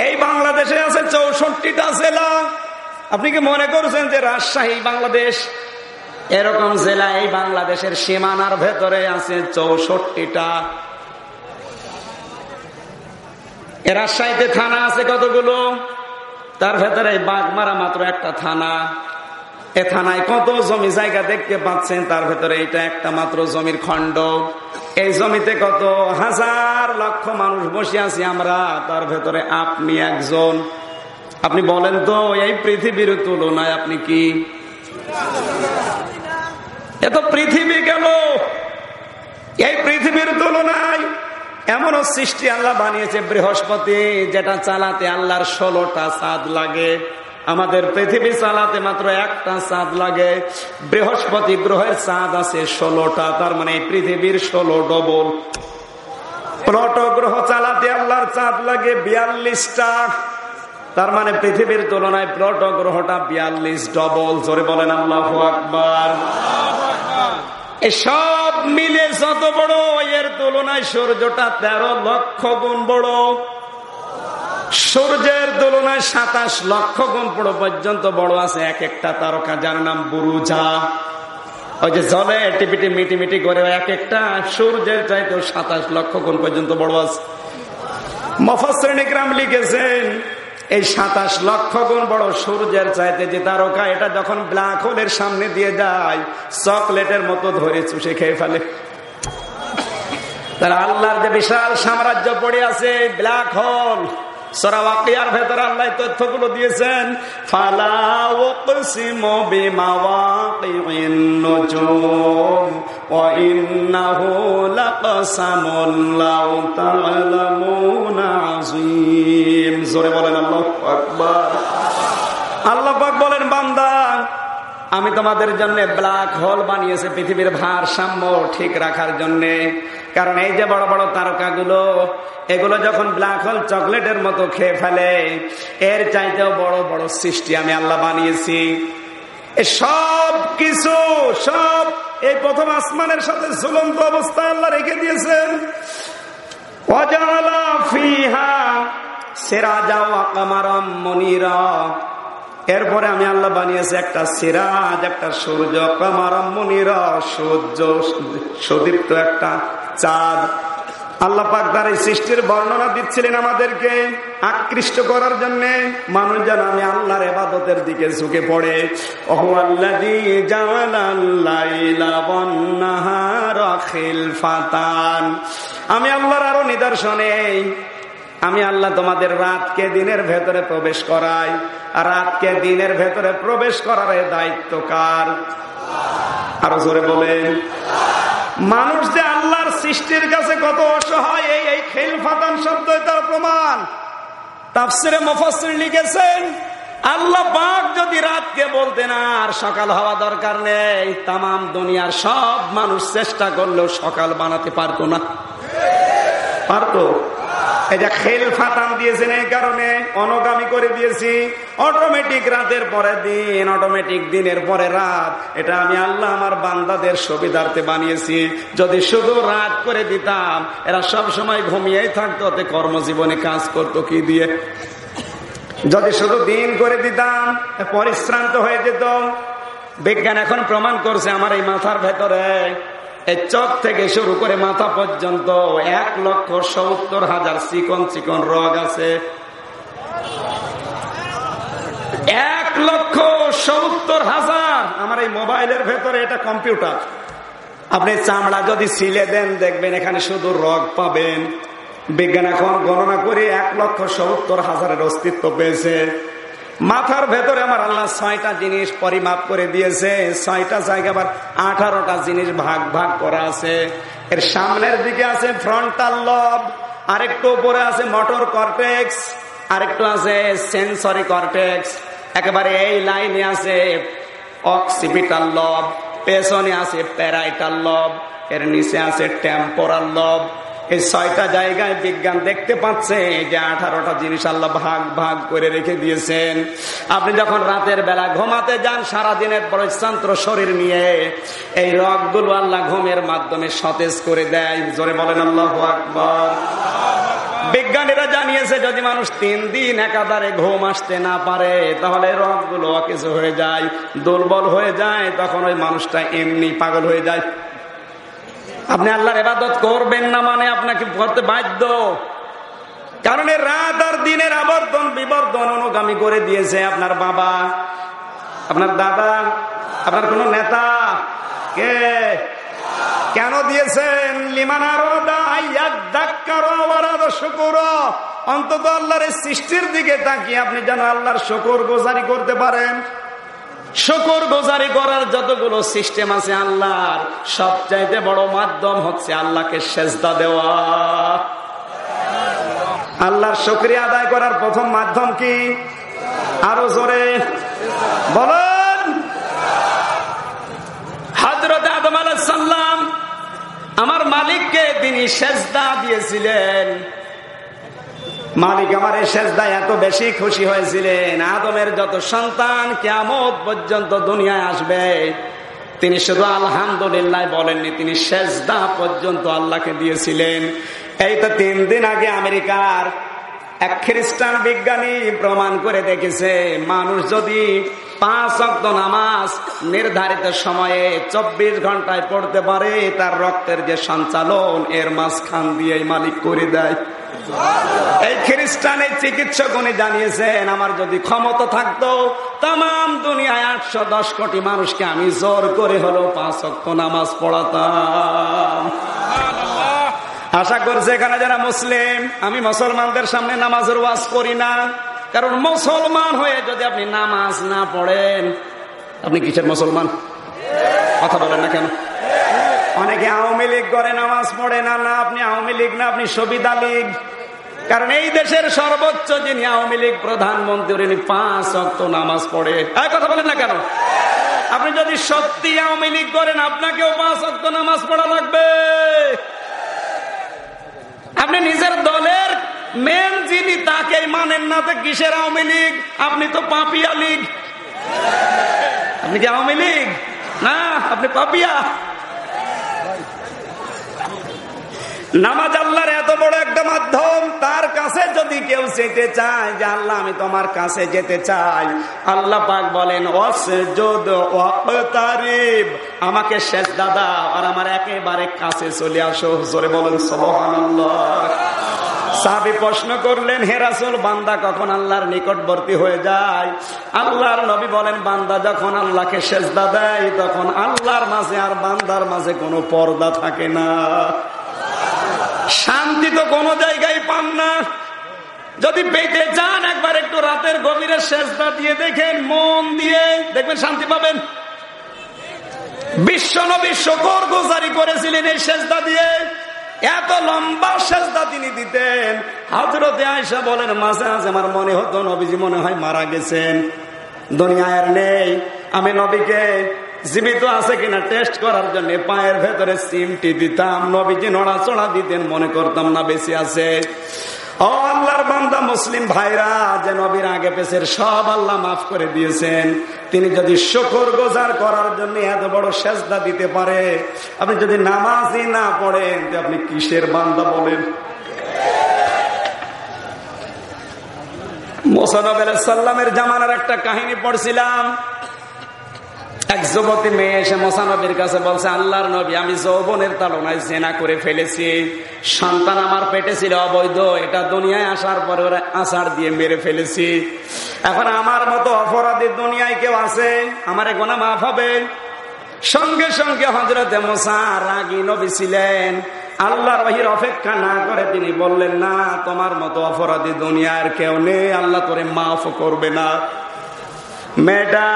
A: এই বাংলাদেশে আছে 64টা জেলা। আপনি কি মনে করছেন যে রাজশাহী বাংলাদেশ? এরকম জেলা এই বাংলাদেশের সীমানার ভেতরে আছে 64টা। এ রাজশাহীতে থানা আছে কতগুলো? তার ভেতরে বাগমারা মাত্র একটা থানা। এ থানায় কত জমি জায়গা দেখতে পাচ্ছেন, তার ভেতরে এটা একটা মাত্র জমির খণ্ড। এই জমিতে কত হাজার লক্ষ মানুষ বসে আছি আমরা, তার ভেতরে আপনি একজন। আপনি বলেন তো এই পৃথিবীর তুলনায় আপনি কি? এত পৃথিবী গেল, এই পৃথিবীর তুলনায় এমনও সৃষ্টি আল্লাহ বানিয়েছে বৃহস্পতি, যেটা চালাতে আল্লাহর 16টা চাঁদ লাগে। আমাদের পৃথিবী চালাতে মাত্র একটা চাঁদ লাগে। বৃহস্পতি গ্রহের চাঁদ আছে 16টা, তার মানে পৃথিবীর 16 ডবল। প্লুটো গ্রহ চালাতে আল্লাহর চাঁদ লাগে 42টা, তার মানে পৃথিবীর তুলনায় প্লুটো গ্রহটা 42 ডবল। জোরে বলেন আল্লাহু আকবার। সব মিলে যত বড়, এর তুলনায় সূর্যটা 13 লক্ষ গুণ বড়। সূর্যের তুলনায় 27 লক্ষ গুণ বড় পর্যন্ত বড় আছে এক একটা তারকা, যার নাম বুরুজা। ওই যে জলে টিপিটি মিটি মিটি করে এক একটা সূর্যের চাইতে 27 লক্ষ গুণ পর্যন্ত বড় আছে। মুফাসসিরিন ইকরাম লিখেছেন এই 27 লক্ষ গুণ বড় সূর্যের চাইতে যে তারকা, এটা যখন ব্ল্যাক হোলের সামনে দিয়ে যায়, চকলেটের মতো ধরে চুষে খেয়ে ফেলে। তার আল্লাহর যে বিশাল সাম্রাজ্য পড়ে আছে ব্ল্যাক হোল, সূরা ওয়াকিয়ার ভেতরে আল্লাহ তথ্যগুলো দিয়েছেন। ফালা উকসিমু বিমাওয়াকিন নুজুম ওয়া ইন্নাহু লাকাসামুন লাউ তা'লামুনা আযীম। জোরে বলেন আল্লাহু আকবার। আল্লাহ পাক বলেন, বান্দা আমি তোমাদের জন্য ব্ল্যাক হোল বানিয়েছি পৃথিবীর ভারসাম্য ঠিক রাখার জন্য। কারণ এই যে বড় বড় তারকাগুলো, এগুলো যখন ব্ল্যাক হোল চকলেটের মতো খেয়ে ফেলে, এর চাইতেও বড় বড় সৃষ্টি আমি আল্লাহ বানিয়েছি। সব কিছু সব এই প্রথম আসমানের সাথে ঝুলন্ত অবস্থায় আল্লাহ রেখে দিয়েছেন। ওয়াজালা ফিহা সিরাজা ওয়া কামারাম মুনিরা। এরপরে আমি আল্লাহ বানিয়েছি একটা সিরাজ, একটা সূর্য, কামারাম মুনিরা, সূর্য সুদীপ্ত একটা চাঁদ। আল্লাহ পাক তার এই সৃষ্টির বর্ণনা দিচ্ছিলেন আমাদেরকে আকৃষ্ট করার জন্য, মানুষ যেন আমি আল্লাহর ইবাদতের দিকে ঝুঁকে পড়ে। ওয়াল্লাযী জাআলাল লাইলা ওয়ান নাহারা খিলফাতান। আমি আল্লাহর আরো নিদর্শনে, আমি আল্লাহ তোমাদের রাতকে দিনের ভেতরে প্রবেশ করাই। আর রাতকে দিনের ভেতরে প্রবেশ করার দায়িত্ব কার? আরো জোরে বলেন। মানুষ যে আল্লাহর সৃষ্টির কাছে কত অসহায়, এই খিলফাতান শব্দ তার প্রমাণ। তাফসিরে মুফাসসির লিখেছেন আল্লাহ পাক যদি রাতকে বলতেন আর সকাল হওয়া দরকার নেই, তামাম দুনিয়ার সব মানুষ চেষ্টা করলেও সকাল বানাতে পারতো না। পারতো? এই যে খেলফাতান দিয়েছেন, এই কারণে অনগামী করে দিয়েছি। অটোমেটিক রাতের পরে দিন, অটোমেটিক দিনের পরে রাত। এটা আমি আল্লাহ আমার বান্দাদের সুবিধার্থে বানিয়েছি। যদি শুধু রাত করে দিতাম, এরা সব সময় ঘুমিয়েই থাকতো, ওতে কর্মজীবনে কাজ করতো কি দিয়ে? যদি শুধু দিন করে দিতাম, পরিশ্রান্ত হয়ে যেত। বিজ্ঞান এখন প্রমাণ করছে আমার এই মাথার ভেতরে, এই চোখ থেকে শুরু করে মাথা পর্যন্ত 1,70,000 চিকন চিকন রগ আছে। 1,70,000। আমার এই মোবাইলের ভেতরে এটা কম্পিউটার। আপনি চামড়া যদি ছিলে দেন, দেখবেন এখানে শুধু রগ পাবেন। বিজ্ঞান এখন গণনা করে 1,70,000 অস্তিত্ব পেয়েছে। মাথার ভেতরে আমার আল্লাহ 6টা জিনিস পরিমাপ করে দিয়েছে। 6টা জায়গা আবার 18টা জিনিস ভাগ ভাগ করা আছে। এর সামনের দিকে আছে ফ্রন্টাল লব, আরেকটু উপরে আছে মোটর কর্টেক্স, আরেকটু আছে সেন্সরি কর্টেক্স, একেবারে এই লাইনে আছে অক্সিপিটাল লব, পেছনে আছে প্যারাইটাল লব, এর নিচে আছে টেম্পোরাল লব। এই 6টা জায়গায় বিজ্ঞান দেখতে পাচ্ছে যে 18টা জিনিস আল্লাহ ভাগ ভাগ করে রেখে দিয়েছেন। আপনি যখন রাতের বেলা ঘুমাতে যান, সারাদিনের পরিশ্রান্ত শরীর নিয়ে এই রগগুলো আল্লাহ ঘুমের মাধ্যমে সতেজ করে দেয়। জোরে বলেন আল্লাহু আকবার। বিজ্ঞানীরা জানিয়েছে যদি মানুষ 3 দিন একাধারে ঘুম আসতে না পারে, তাহলে রগগুলো অকেজ হয়ে যায়, দুর্বল হয়ে যায়, তখন ওই মানুষটা এমনি পাগল হয়ে যায়। আপনি আল্লাহর ইবাদত করবেন না মানে আপনাকে করতে বাধ্য। কারণ রাত আর দিনের আবর্তন বিবর্তন অনুগামী করে দিয়েছে আপনার বাবা, আপনার দাদা, আপনার কোন নেতা। কে কেন দিয়েছেন? লিমান আরাদা আইয়াযাক্কারা ওয়া আরাদা শুকুরা। অন্তত আল্লাহর সৃষ্টির দিকে তাকিয়ে আপনি যেন আল্লাহর শুকরগুজারি করতে পারেন। শুকরগুজারি করার যতগুলো সিস্টেম আছে আল্লাহর, সবচাইতে বড় মাধ্যম হচ্ছে আল্লাহকে সেজদা দেওয়া। আল্লাহর শুকরিয়া আদায় করার প্রথম মাধ্যম কি? আরো জোরে বলেন। হযরত আদম আলাইহিস সালাম আমার মালিককে তিনি সেজদা দিয়েছিলেন। মালিক আমার এই সেজদায় এত বেশি খুশি হয়েছিলেন, আদমের যত সন্তান কিয়ামত পর্যন্ত দুনিয়ায় আসবে, তিনি শুধু আলহামদুলিল্লাহ বলেননি, তিনি সেজদা পর্যন্ত আল্লাহকে দিয়েছিলেন। এই তো 3 দিন আগে আমেরিকার এক খ্রিস্টান বিজ্ঞানী প্রমাণ করে দেখেছে, মানুষ যদি 5 ওয়াক্ত নামাজ নির্ধারিত সময়ে 24 ঘন্টায় পড়তে পারে, তার রক্তের যে সঞ্চালন এর মাঝখান দিয়ে মালিক করে দেয়। এই খ্রিস্টান এই চিকিৎসক উনি জানিয়েছেন, আমার যদি ক্ষমতা থাকতো তাম দুনিয়ায় 810 কোটি মানুষকে আমি জোর করে হলো 5 ওয়াক্ত নামাজ পড়াতাম। আশা করছে এখানে যারা মুসলিম, আমি মুসলমানদের সামনে নামাজের ওয়াজ করি না, কারণ মুসলমান হয়ে যদি আপনি নামাজ না পড়েন, আপনি কিসের মুসলমান? কথা বলেন না কেন? অনেকে আওয়ামী লীগ করে নামাজ পড়ে না। না, আপনি আওয়ামী লীগ না, আপনি সুবিধা লীগ। কারণ এই দেশের সর্বোচ্চ যিনি আওয়ামী লীগ প্রধানমন্ত্রী, উনি 5 ওয়াক্ত নামাজ পড়ে। কথা বলেন না কেন? আপনি যদি সত্যি আওয়ামী লীগ করেন, আপনাকেও 5 ওয়াক্ত নামাজ পড়া লাগবে। আপনি নিজের দলের মেন যিনি, তাকে মানেন না, তো কিসের আওয়ামী লীগ? আপনি তো পাপিয়া লীগ। আপনি কি আওয়ামী লীগ? না, আপনি পাপিয়া। নামাজ আল্লাহর এত বড় একটা মাধ্যম, তার কাছে যদি কেউ যেতে চায় যে আল্লাহ আমি তোমার কাছে যেতে চাই, আল্লাহ পাক বলেন ওয়াসজুদ ওয়াকতারিব, আমাকে সেজদা দাও আর আমার একেবারে কাছে চলে আসো। জোরে বলেন সুবহানাল্লাহ। সাহাবী প্রশ্ন করলেন, হে রাসূল, বান্দা কখন আল্লাহর নিকটবর্তী হয়ে যায়? আল্লাহর নবী বলেন, বান্দা যখন আল্লাহকে সেজদা দেয়, তখন আল্লাহর মাঝে আর বান্দার মাঝে কোনো পর্দা থাকে না। শান্তি তো কোনো জায়গায় পান না। যদি পেতে চান, একবার একটু রাতের গভীরে সেজদা দিয়ে দেখেন, মন দিয়ে দেখবেন শান্তি পাবেন। বিশ্বনবী শুকরগুজারি করেছিলেন এই সেজদা দিয়ে। এত লম্বা সেজদা তিনি দিতেন। হযরতে আয়েশা বলেন, মাঝে মাঝে আমার মনে হতো নবীজি মনে হয় মারা গেছেন, দুনিয়ায় আর নেই। আমি নবীকে জীবিত আছে কিনা টেস্ট করার জন্য পায়ের ভেতরে চিমটি দিতাম, নবীজি নড়াচড়া দিতেন, মনে করতাম না বেঁচে আছে। ও আল্লাহর বান্দা মুসলিম ভাইরা, যে নবীর আগে পেছের সব আল্লাহ মাফ করে দিয়েছেন, তিনি যদি শুকর গুজার করার জন্য এত বড় সেজদা দিতে পারে, আপনি যদি নামাজই না পড়েন আপনি কিসের বান্দা বলেন? মুসা নবী আলাইহিস সালামের জামানার একটা কাহিনী পড়ছিলাম। এক যুবতী মেয়ে এসে মুসা নবীর কাছে বলছে, আল্লাহর নবী, আমি যৌবনের তাড়নায় জিনা করে ফেলেছি, সন্তান আমার পেটে ছিল অবৈধ, এটা দুনিয়ায় আসার পরে ওরা আছাড় দিয়ে মেরে ফেলেছি। এখন আমার মতো অপরাধী দুনিয়ায় কেউ আছে? আমার গুনাহ মাফ হবে? সঙ্গে সঙ্গে হযরতে মুসা রাগী নবী ছিলেন, আল্লাহর ওহীর অপেক্ষা না করে তিনি বললেন, না, তোমার মতো অপরাধী দুনিয়ার কেউ নেই, আল্লাহ তোরে মাফ করবে না। মেয়েটা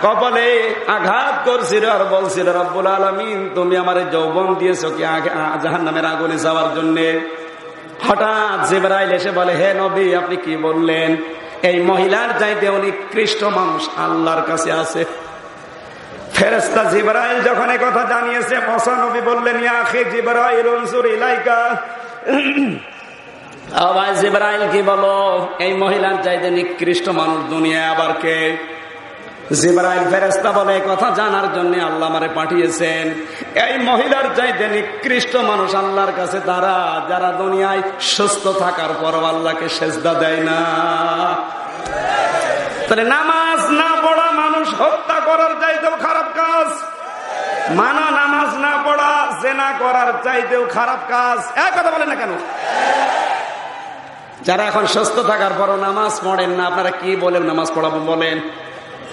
A: কপালে আঘাত করছিল আর বলছিল, রব্বুল আলামিন, তুমি আমার যৌবন দিয়েছো কি জাহান্নামের আগুনে যাওয়ার জন্য? হঠাৎ জিবরাইল এসে বলে, হে নবী, আপনি কি বললেন? এই মহিলার চাইতে নিকৃষ্ট মানুষ আল্লাহর কাছে আছে। ফেরেশতা জিবরাইল যখন এই কথা জানিয়েছে, মুসা নবী বললেন, ইয়া আখি জিবরাইল উনসুর ইলাইকা, ভাই জিবরাইল কি বলো, এই মহিলার চাইতে নিকৃষ্ট মানুষ দুনিয়ায় আবার কে? জিবরাইল ফেরেশতা বলে, কথা জানার জন্য আল্লাহ আমারে পাঠিয়েছেন। এই মহিলার চাইতে নিকৃষ্ট মানুষ আল্লাহর কাছে তারা, যারা দুনিয়ায় সুস্থ থাকার পরও আল্লাহকে সেজদা দেয় না। তাহলে নামাজ না পড়া মানুষ হত্যা করার চাইতেও খারাপ কাজ, মানা নামাজ না পড়া জিনা করার চাইতেও খারাপ কাজ। এক কথা বলেন না কেন? যারা এখন সুস্থ থাকার পরও নামাজ পড়েন না, আপনারা কি বলেন নামাজ পড়াবো বলেন?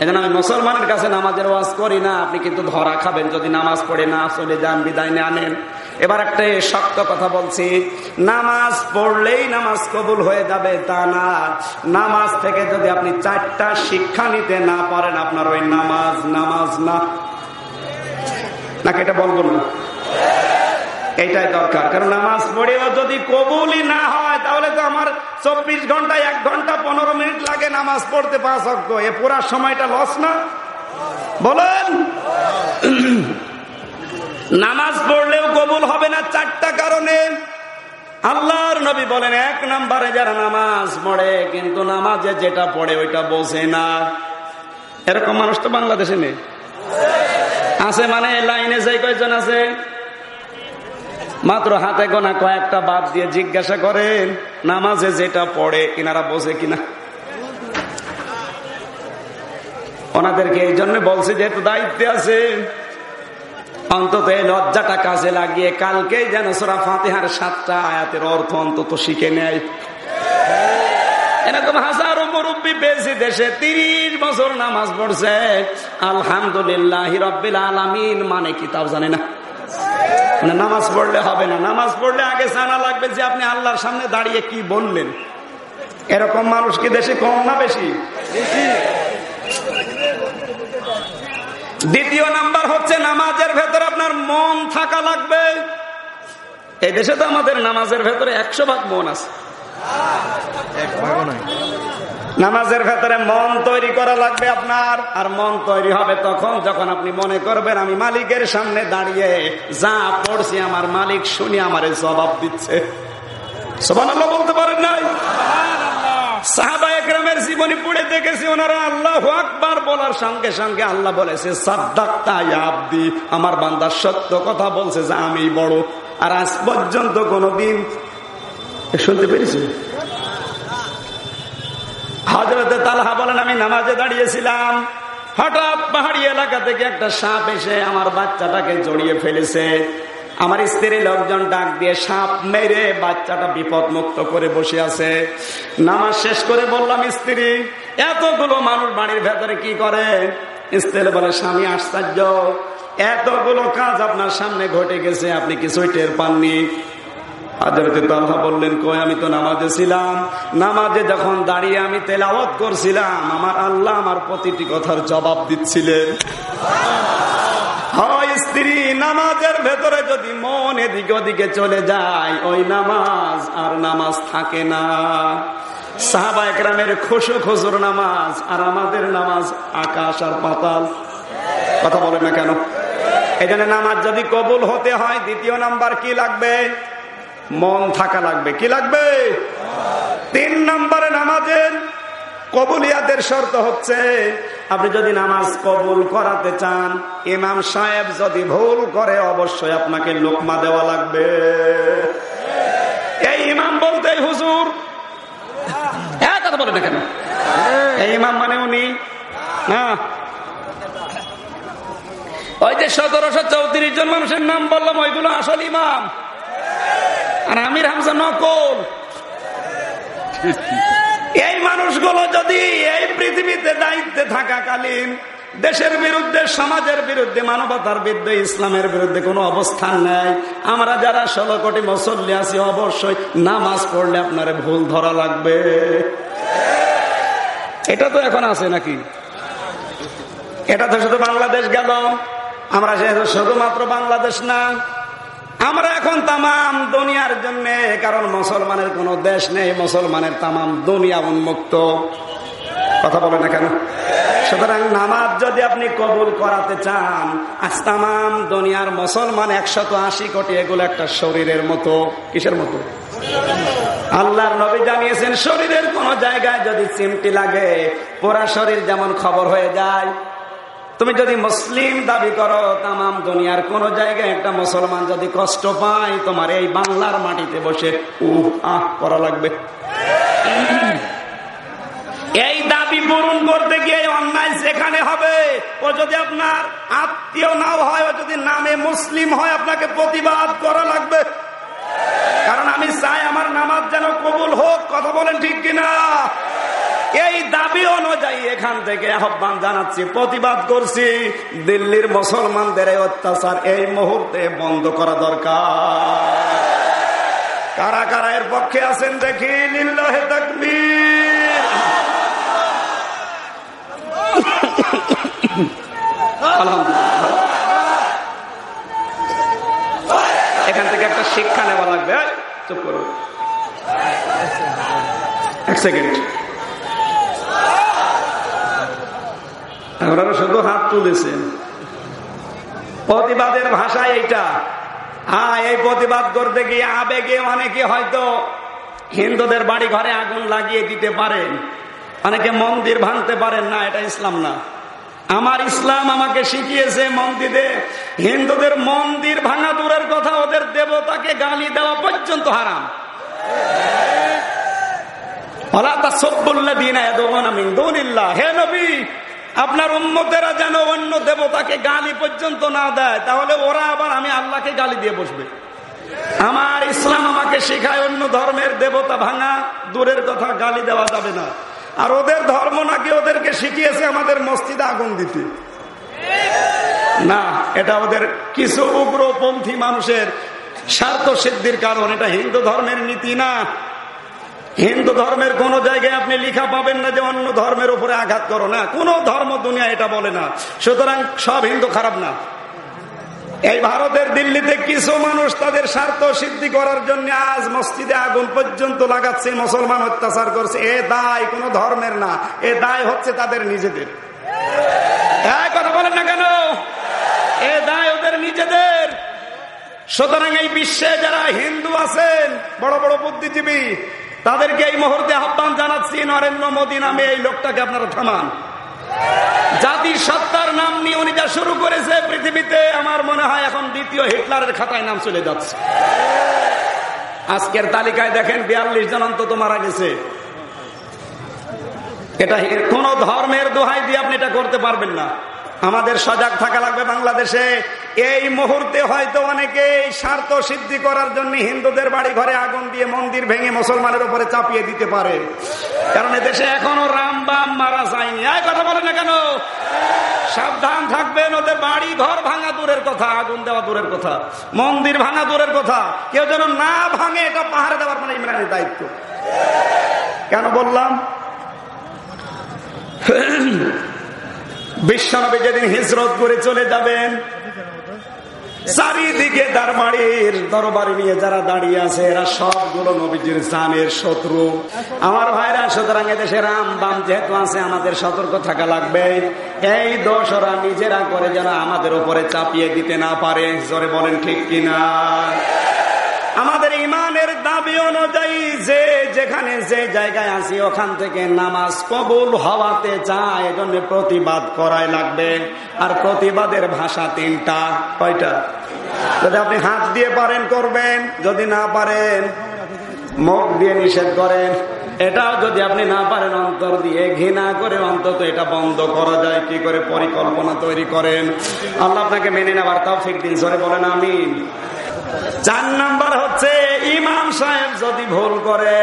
A: এজন্য আমি মুসলমানের কাছে নামাজের ওয়াজ করি না, আপনি কিন্তু ধরা খাবেন যদি নামাজ পড়ে না চলে যান, বিদায় নিয়ে আনেন। এবার একটা শক্ত কথা বলছি, নামাজ পড়লেই নামাজ কবুল হয়ে যাবে তা না। নামাজ থেকে যদি আপনি 4টা শিক্ষা নিতে না পারেন, আপনার ওই নামাজ নামাজ না। নাকি এটা বলবো না? এইটাই দরকার। কারণ নামাজ পড়েও যদি কবুলই না হয়, তাহলে তো আমার 24 ঘন্টায় 1 ঘন্টা 15 মিনিট লাগে নামাজ পড়তে 5 ওয়াক্ত, এ পুরা সময়টা লস না? বলেন। নামাজ পড়লেও কবুল হবে না 4টা কারণে। আল্লাহর নবী বলেন, 1 নম্বরে যারা নামাজ পড়ে কিন্তু নামাজে যেটা পড়ে ওইটা বোঝে না, এরকম মানুষ তো বাংলাদেশে নেই। আছে মানে লাইনে যাই কয়জন আছে? মাত্র হাতে গোনা কয়েকটা বাদ দিয়ে জিজ্ঞাসা করেন নামাজে যেটা পড়ে কিনারা বোঝে কিনা। ওনাদেরকে এই জন্য বলছে, যেহেতু দায়িত্বে আছে, অন্তত এই লজ্জাটা কাজে লাগিয়ে কালকেই যেন সূরা ফাতিহার 7টা আয়াতের অর্থ অন্তত শিখে নেয়। এরকম হাজারো মুরব্বী পেয়েছি দেশে, 30 বছর নামাজ পড়ছে, আলহামদুলিল্লাহি রাব্বিল আলামিন মানে কি তাও জানে না। মানে নামাজ পড়লে হবে না, নামাজ পড়লে আগে জানা লাগবে যে আপনি আল্লাহর সামনে দাঁড়িয়ে কি বললেন। এরকম মানুষ কি দেশে কম না বেশি? দ্বিতীয় নাম্বার হচ্ছে, নামাজের ভেতরে আপনার মন থাকা লাগবে। এই দেশে তো আমাদের নামাজের ভেতরে 100 ভাগ মন আছে, নামাজের ভেতরে মন তৈরি করা লাগবে আপনার। আর মন তৈরি হবে তখন যখন আপনি মনে করবেন আমি মালিকের সামনে দাঁড়িয়ে যা পড়ছি আমার মালিক শুনি আমারে জবাব দিচ্ছে। সুবহানাল্লাহ বলতে পারেন নাই? সাহাবায়ে কেরামের জীবনী পড়ে দেখেছি, ওনারা আল্লাহু আকবার বলার সঙ্গে সঙ্গে আল্লাহ বলেছে, সাদ্দাক্তা ইয়া আবদি, আমার বান্দা সত্য কথা বলছে যে আমি বড়। আর আজ পর্যন্ত কোনদিন শুনতে পেরেছি? হযরতে তালহা বলেন, আমি নামাজে দাঁড়িয়েছিলাম, হঠাৎ পাহাড়ি এলাকা থেকে একটা সাপ এসে আমার বাচ্চাটাকে জড়িয়ে ফেলেছে। আমার স্ত্রী লোকজন ডাক দিয়ে সাপ মেরে বাচ্চাটা বিপদ মুক্ত করে বসে আছে। নামাজ শেষ করে বললাম, স্ত্রী, এতগুলো মানুষ বাড়ির ভেতরে কি করে? স্ত্রী বলে, স্বামী, আশ্চর্য, এতগুলো কাজ আপনার সামনে ঘটে গেছে, আপনি কিছুই টের পাননি। হযরতে তালহা বললেন, কই, আমি তো নামাজে ছিলাম। নামাজে যখন দাঁড়িয়ে আমি তেলাওয়াত করছিলাম, আমার আল্লাহ আমার প্রতিটি কথার জবাব দিচ্ছিলেন। হয় স্ত্রী নামাজের ভেতরে যদি মন এদিকে ওদিকে চলে যায়, ওই নামাজ আর নামাজ থাকে না। সাহাবা একরামের খুশু খুশুর নামাজ আর আমাদের নামাজ আকাশ আর পাতাল। কথা বলে না কেন? এই জন্য নামাজ যদি কবুল হতে হয়, দ্বিতীয় নাম্বার কি লাগবে? মন থাকা লাগবে। কি লাগবে? 3 নম্বরে নামাজের কবুলিয়াতের শর্ত হচ্ছে, আপনি যদি নামাজ কবুল করাতে চান, ইমাম সাহেব যদি ভুল করে অবশ্যই আপনাকে লোকমা দেওয়া লাগবে। এই ইমাম বলতে হুজুর, কথা বলে না কেন? এই ইমাম মানে উনি না, ওই যে 1734 জন মানুষের নাম বললাম, ওইগুলো আসল ইমাম, আর আমির হামজা নকল। এই মানুষগুলো যদি এই পৃথিবীতে দায়িত্বে থাকাকালীন দেশের বিরুদ্ধে, সমাজের বিরুদ্ধে, মানবতার বিরুদ্ধে, ইসলামের বিরুদ্ধে কোনো অবস্থান নেয়, আমরা যারা 16 কোটি মুসল্লি আছি অবশ্যই নামাজ পড়লে আপনার ভুল ধরা লাগবে। এটা তো এখন আছে নাকি? এটা তো শুধু বাংলাদেশ গেল, আমরা শুধুমাত্র বাংলাদেশ না, আমরা এখন তামাম দুনিয়ার জন্য, কারণ মুসলমানের কোন দেশ নেই, মুসলমানের তামাম দুনিয়া উন্মুক্ত। কথা বলে না কেন? সুতরাং নামাজ যদি আপনি কবুল করাতে চান, আজ তামাম দুনিয়ার মুসলমান 180 কোটি, এগুলো একটা শরীরের মতো। কিসের মতো? আল্লাহর নবী জানিয়েছেন, শরীরের কোন জায়গায় যদি চিমটি লাগে, পুরা শরীর যেমন খবর হয়ে যায়। তুমি যদি মুসলিম দাবি করো, তামাম দুনিয়ার কোন জায়গায় একটা মুসলমান যদি কষ্ট পায়, তোমার এই বাংলার মাটিতে বসে করা লাগবে। এই দাবি পূরণ করতে গিয়ে অন্যায় যেখানে হবে, ও যদি আপনার আত্মীয় নাও হয়, ও যদি নামে মুসলিম হয়, আপনাকে প্রতিবাদ করা লাগবে। কারণ আমি চাই আমার নামাজ যেন কবুল হোক। কথা বলেন ঠিক কিনা? এই দাবি অনুযায়ী এখান থেকে আহ্বান জানাচ্ছি, প্রতিবাদ করছি, দিল্লির মুসলমানদের অত্যাচার এই মুহূর্তে বন্ধ করা দরকার। কারা কারা এর পক্ষে আছেন দেখি? লিল্লাহে তাকবীর। এখান থেকে একটা শিক্ষা নেওয়া লাগবে। চুপ করো, 1 সেকেন্ড। আপনারা শুধু হাত তুলেছেন, প্রতিবাদের ভাষা এইটা। এই প্রতিবাদ করতে গিয়ে আবেগে অনেকে হয়তো হিন্দুদের বাড়ি ঘরে আগুন লাগিয়ে দিতে পারেন, অনেকে মন্দির ভাঙতে পারেন না। এটা ইসলাম না। আমার ইসলাম আমাকে শিখিয়েছে, মন্দিরে হিন্দুদের মন্দির ভাঙা দূরের কথা, ওদের দেবতাকে গালি দেওয়া পর্যন্ত হারাম। হে নবী, আপনার উম্মতেরা যেন অন্য দেবতাকে গালি পর্যন্ত না দেয়, তাহলে ওরা আবার আমি আল্লাহকে গালি দিয়ে বসবে। আমার ইসলাম আমাকে শেখায়, অন্য ধর্মের দেবতা ভাঙা দূরের কথা, গালি দেওয়া যাবে না। আর ওদের ধর্ম নাকি ওদেরকে শিখিয়েছে আমাদের মসজিদে আগুন দিতে। না, এটা ওদের কিছু উগ্রপন্থী মানুষের স্বার্থ সিদ্ধির কারণ। এটা হিন্দু ধর্মের নীতি না। হিন্দু ধর্মের কোন জায়গায় আপনি লিখা পাবেন না যে অন্য ধর্মের উপরে আঘাত করো না। কোন ধর্ম দুনিয়া এটা বলে না। সুতরাং সব হিন্দু খারাপ না। এই ভারতের দিল্লিতে কিছু মানুষ তাদের স্বার্থ সিদ্ধি করার জন্য আজ মসজিদে আগুন পর্যন্ত লাগাচ্ছে, মুসলমান অত্যাচার করছে। এ দায় কোন ধর্মের না, এ দায় হচ্ছে তাদের নিজেদের। কথা বলেন না কেন? এ দায় ওদের নিজেদের। সুতরাং এই বিশ্বে যারা হিন্দু আছেন, বড় বড় বুদ্ধিজীবী, তাদেরকে এই মুহূর্তে আহ্বান জানাচ্ছি, নরেন্দ্র মোদী নামে এই লোকটাকে আপনারা থামান। জাতিসত্তার নাম নিয়ে উনি যা শুরু করেছে পৃথিবীতে, আমার মনে হয় এখন দ্বিতীয় হিটলারের খাতায় নাম চলে যাচ্ছে। আজকের তালিকায় দেখেন 42 জন অন্তত মারা গেছে। এটা কোন ধর্মের দোহাই দিয়ে আপনি এটা করতে পারবেন না। আমাদের সজাগ থাকা লাগবে। বাংলাদেশে এই মুহূর্তে হয়তো অনেকে স্বার্থ সিদ্ধি করার জন্য হিন্দুদের বাড়ি ঘরে আগুন দিয়ে মন্দির ভেঙে মুসলমানের উপরে চাপিয়ে দিতে পারে, কারণ এদেশে এখনো রাম বাম মারা যায়নি। কথা বলে না কেন? সাবধান থাকবেন। ওদের বাড়ি ঘর ভাঙা দূরের কথা, আগুন দেওয়া দূরের কথা, মন্দির ভাঙা দূরের কথা, কেউ যেন না ভাঙে, এটা পাহাড়ে দেওয়ার মানে ইমরানের দায়িত্ব। কেন বললাম? বিশ্বনবী যেদিন হিজরত করে চলে যাবেন, চারিদিকে দরবারের দরবারে নিয়ে যারা দাঁড়িয়ে আছে এরা সবগুলো নবীজির জানের শত্রু। আমার ভাইরা, সুতরাং এদেশে রাম বাম যেহেতু আছে আমাদের সতর্ক থাকা লাগবে। এই দোষ ওরা নিজেরা করে যেন আমাদের উপরে চাপিয়ে দিতে না পারে। জোরে বলেন ঠিক কিনা? আমাদের ইমানের দাবি অনুযায়ী যে যেখানে যে জায়গায় আছি ওখান থেকে নামাজ কবুল হওয়াতে চায়, এজন্য প্রতিবাদ করাই লাগবে। আর প্রতিবাদের ভাষা তিনটা। কয়টা? যদি আপনি হাত দিয়ে পারেন করবেন, যদি না পারেন মুখ দিয়ে নিষেধ করেন। এটাও যদি আপনি না পারেন অন্তর দিয়ে ঘৃণা করে অন্তত এটা বন্ধ করা যায় কি করে, পরিকল্পনা তৈরি করেন। আল্লাহ আপনাকে মেনে নেওয়ার তৌফিক দিন। জোরে বলেন আমিন। 4 নাম্বার হচ্ছে ইমাম সাহেব যদি ভুল করে,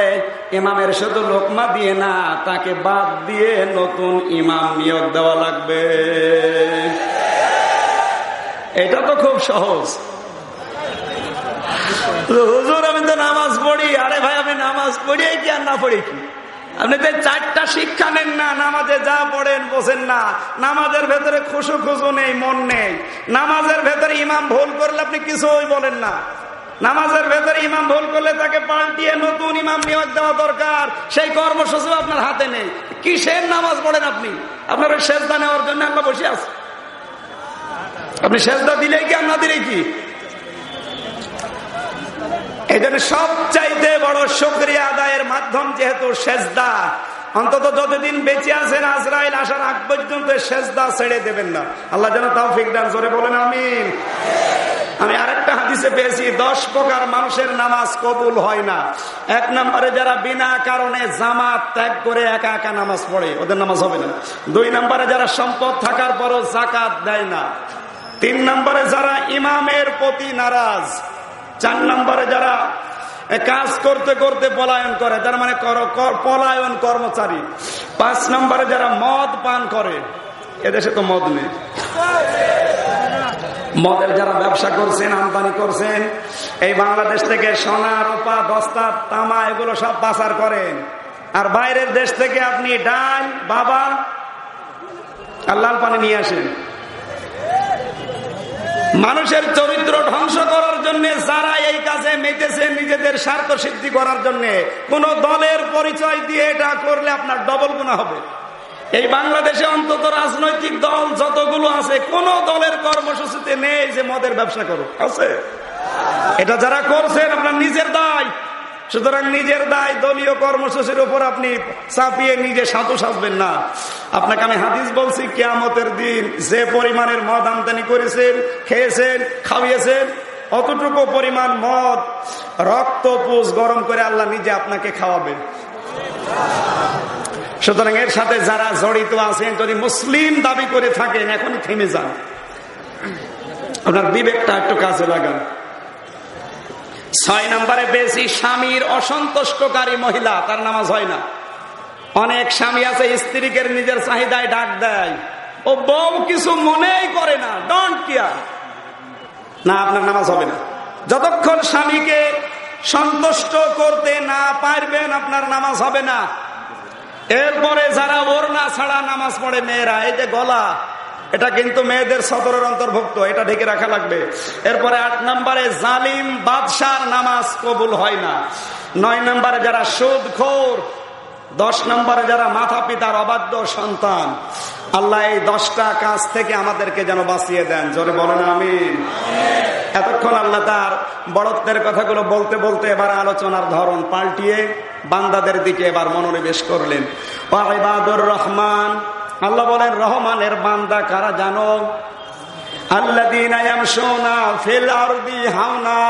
A: ইমামের শুধু লোকমা দিয়ে না, তাকে বাদ দিয়ে নতুন ইমাম নিয়োগ দেওয়া লাগবে। এটা তো খুব সহজ। হুজুর আমি তো নামাজ পড়ি। আরে ভাই, আপনি নামাজ পড়িয়ে কি আর না পড়ি কি? আপনি তো 4টা শিক্ষা নেন না, নামাজে যা পড়েন বোঝেন না, নামাজের ভেতরে খুশু খুশু নেই, মন নেই। নামাজের ভেতরে ইমাম ভুল করলে আপনি কিছুই বলেন না। নামাজের ভেতরে ইমাম ভুল করলে তাকে পাল্টিয়ে নতুন ইমাম নিয়োগ দেওয়া দরকার। সেই কর্মসূচি আপনার হাতে নেই। কিসের নামাজ পড়েন আপনি? আপনার ওই সেজদা নেওয়ার জন্য আল্লাহ বসে আছে। আপনি সেজদা দিলে কি আর না দিলে কি? এই জন্য সবচাইতে বড় শুকরিয়া আদায়ের মাধ্যম যেহেতু সেজদা, অন্তত যতদিন বেঁচে আছেন আজরাইল আসার আগ পর্যন্ত সেজদা ছেড়ে দেবেন না। আল্লাহ যেন তৌফিক দান। জোরে বলেন আমিন। আমি আরেকটা হাদিসে পেয়েছি 10 প্রকার মানুষের নামাজ কবুল হয় না। 1 নম্বরে যারা বিনা কারণে জামাত ত্যাগ করে একা একা নামাজ পড়ে, ওদের নামাজ হবে না। 2 নম্বরে যারা সম্পদ থাকার পরও যাকাত দেয় না। 3 নম্বরে যারা ইমামের প্রতি নারাজ। 4 নম্বরে যারা কাজ করতে করতে পলায়ন করে, তার মানে পলায়ন কর্মচারী। 5 নম্বরে যারা মদ পান করে, এদেশে তো মদ নেই, মদের যারা ব্যবসা করছেন, আমদানি করছেন, এই বাংলাদেশ থেকে সোনা রূপা দস্তা তামা এগুলো সব পাচার করেন। আর বাইরের দেশ থেকে আপনি ডাল বাবা আর লাল পানি নিয়ে আসেন। মানুষের চরিত্র ধ্বংস করার জন্য যারা এই কাজে মেতেছে, নিজেদের স্বার্থ সিদ্ধি করার জন্য, কোন দলের পরিচয় দিয়ে এটা করলে আপনার ডবল গুনাহ হবে। এই বাংলাদেশে অন্তত রাজনৈতিক দল যতগুলো আছে, কোন দলের কর্মসূচিতে নেই যে মদের ব্যবসা করো, আছে? এটা যারা করছেন আপনার নিজের দায়। সুতরাং নিজের দায় দলীয় কর্মসূচির উপর আপনি চাপিয়ে নিজে সাধু সাজবেন না। আপনাকে আমি হাদিস বলছি, কিয়ামতের দিন যে পরিমাণের মদ আমদানি করেছেন, খেয়েছেন, খাওয়িয়েছেন, অতটুকু পরিমাণ মদ রক্ত পুষ গরম করে আল্লাহ নিজে আপনাকে খাওয়াবেন। সুতরাং এর সাথে যারা জড়িত আছেন, যদি মুসলিম দাবি করে থাকেন, এখনই থেমে যান। আপনার বিবেকটা একটু কাজে লাগান। 6 নম্বরে বেশি স্বামীর অসন্তুষ্টকারী মহিলা, তার নামাজ হয় না। অনেক স্বামী আছে স্ত্রীকে নিজের চাহিদায় ডাক দেয়, ও বউ কিছু মনেই করে না, ডোন্ট কেয়ার। না, আপনার নামাজ হবে না। যতক্ষণ স্বামীকে সন্তুষ্ট করতে না পারবেন, আপনার নামাজ হবে না। এরপরে যারা ওড়না ছাড়া নামাজ পড়ে মেয়েরা, এই যে গলা, এটা কিন্তু মেয়েদের সতরের অন্তর্ভুক্ত, এটা ঢেকে রাখা লাগবে। এরপরে 8 নম্বরে জালিম বাদশার নামাজ কবুল হয় না। 9 নম্বরে যারা সুদখোর। 10 নম্বরে যারা মাতা পিতার অবাধ্য সন্তান। আল্লাহ এই 10টা কাজ থেকে আমাদেরকে যেন বাঁচিয়ে দেন। জোরে বলেন আমিন। এতক্ষণ আল্লাহ তার বড়ত্বের কথাগুলো বলতে বলতে এবার আলোচনার ধরন পাল্টিয়ে বান্দাদের দিকে এবার মনোনিবেশ করলেন। ওয়া ইবাদুর রহমান, আল্লাহ বলেন রহমানের বান্দা কারা জানো? আল্লাযীনা ইয়ামশুনা ফিল আরদি হাওনা,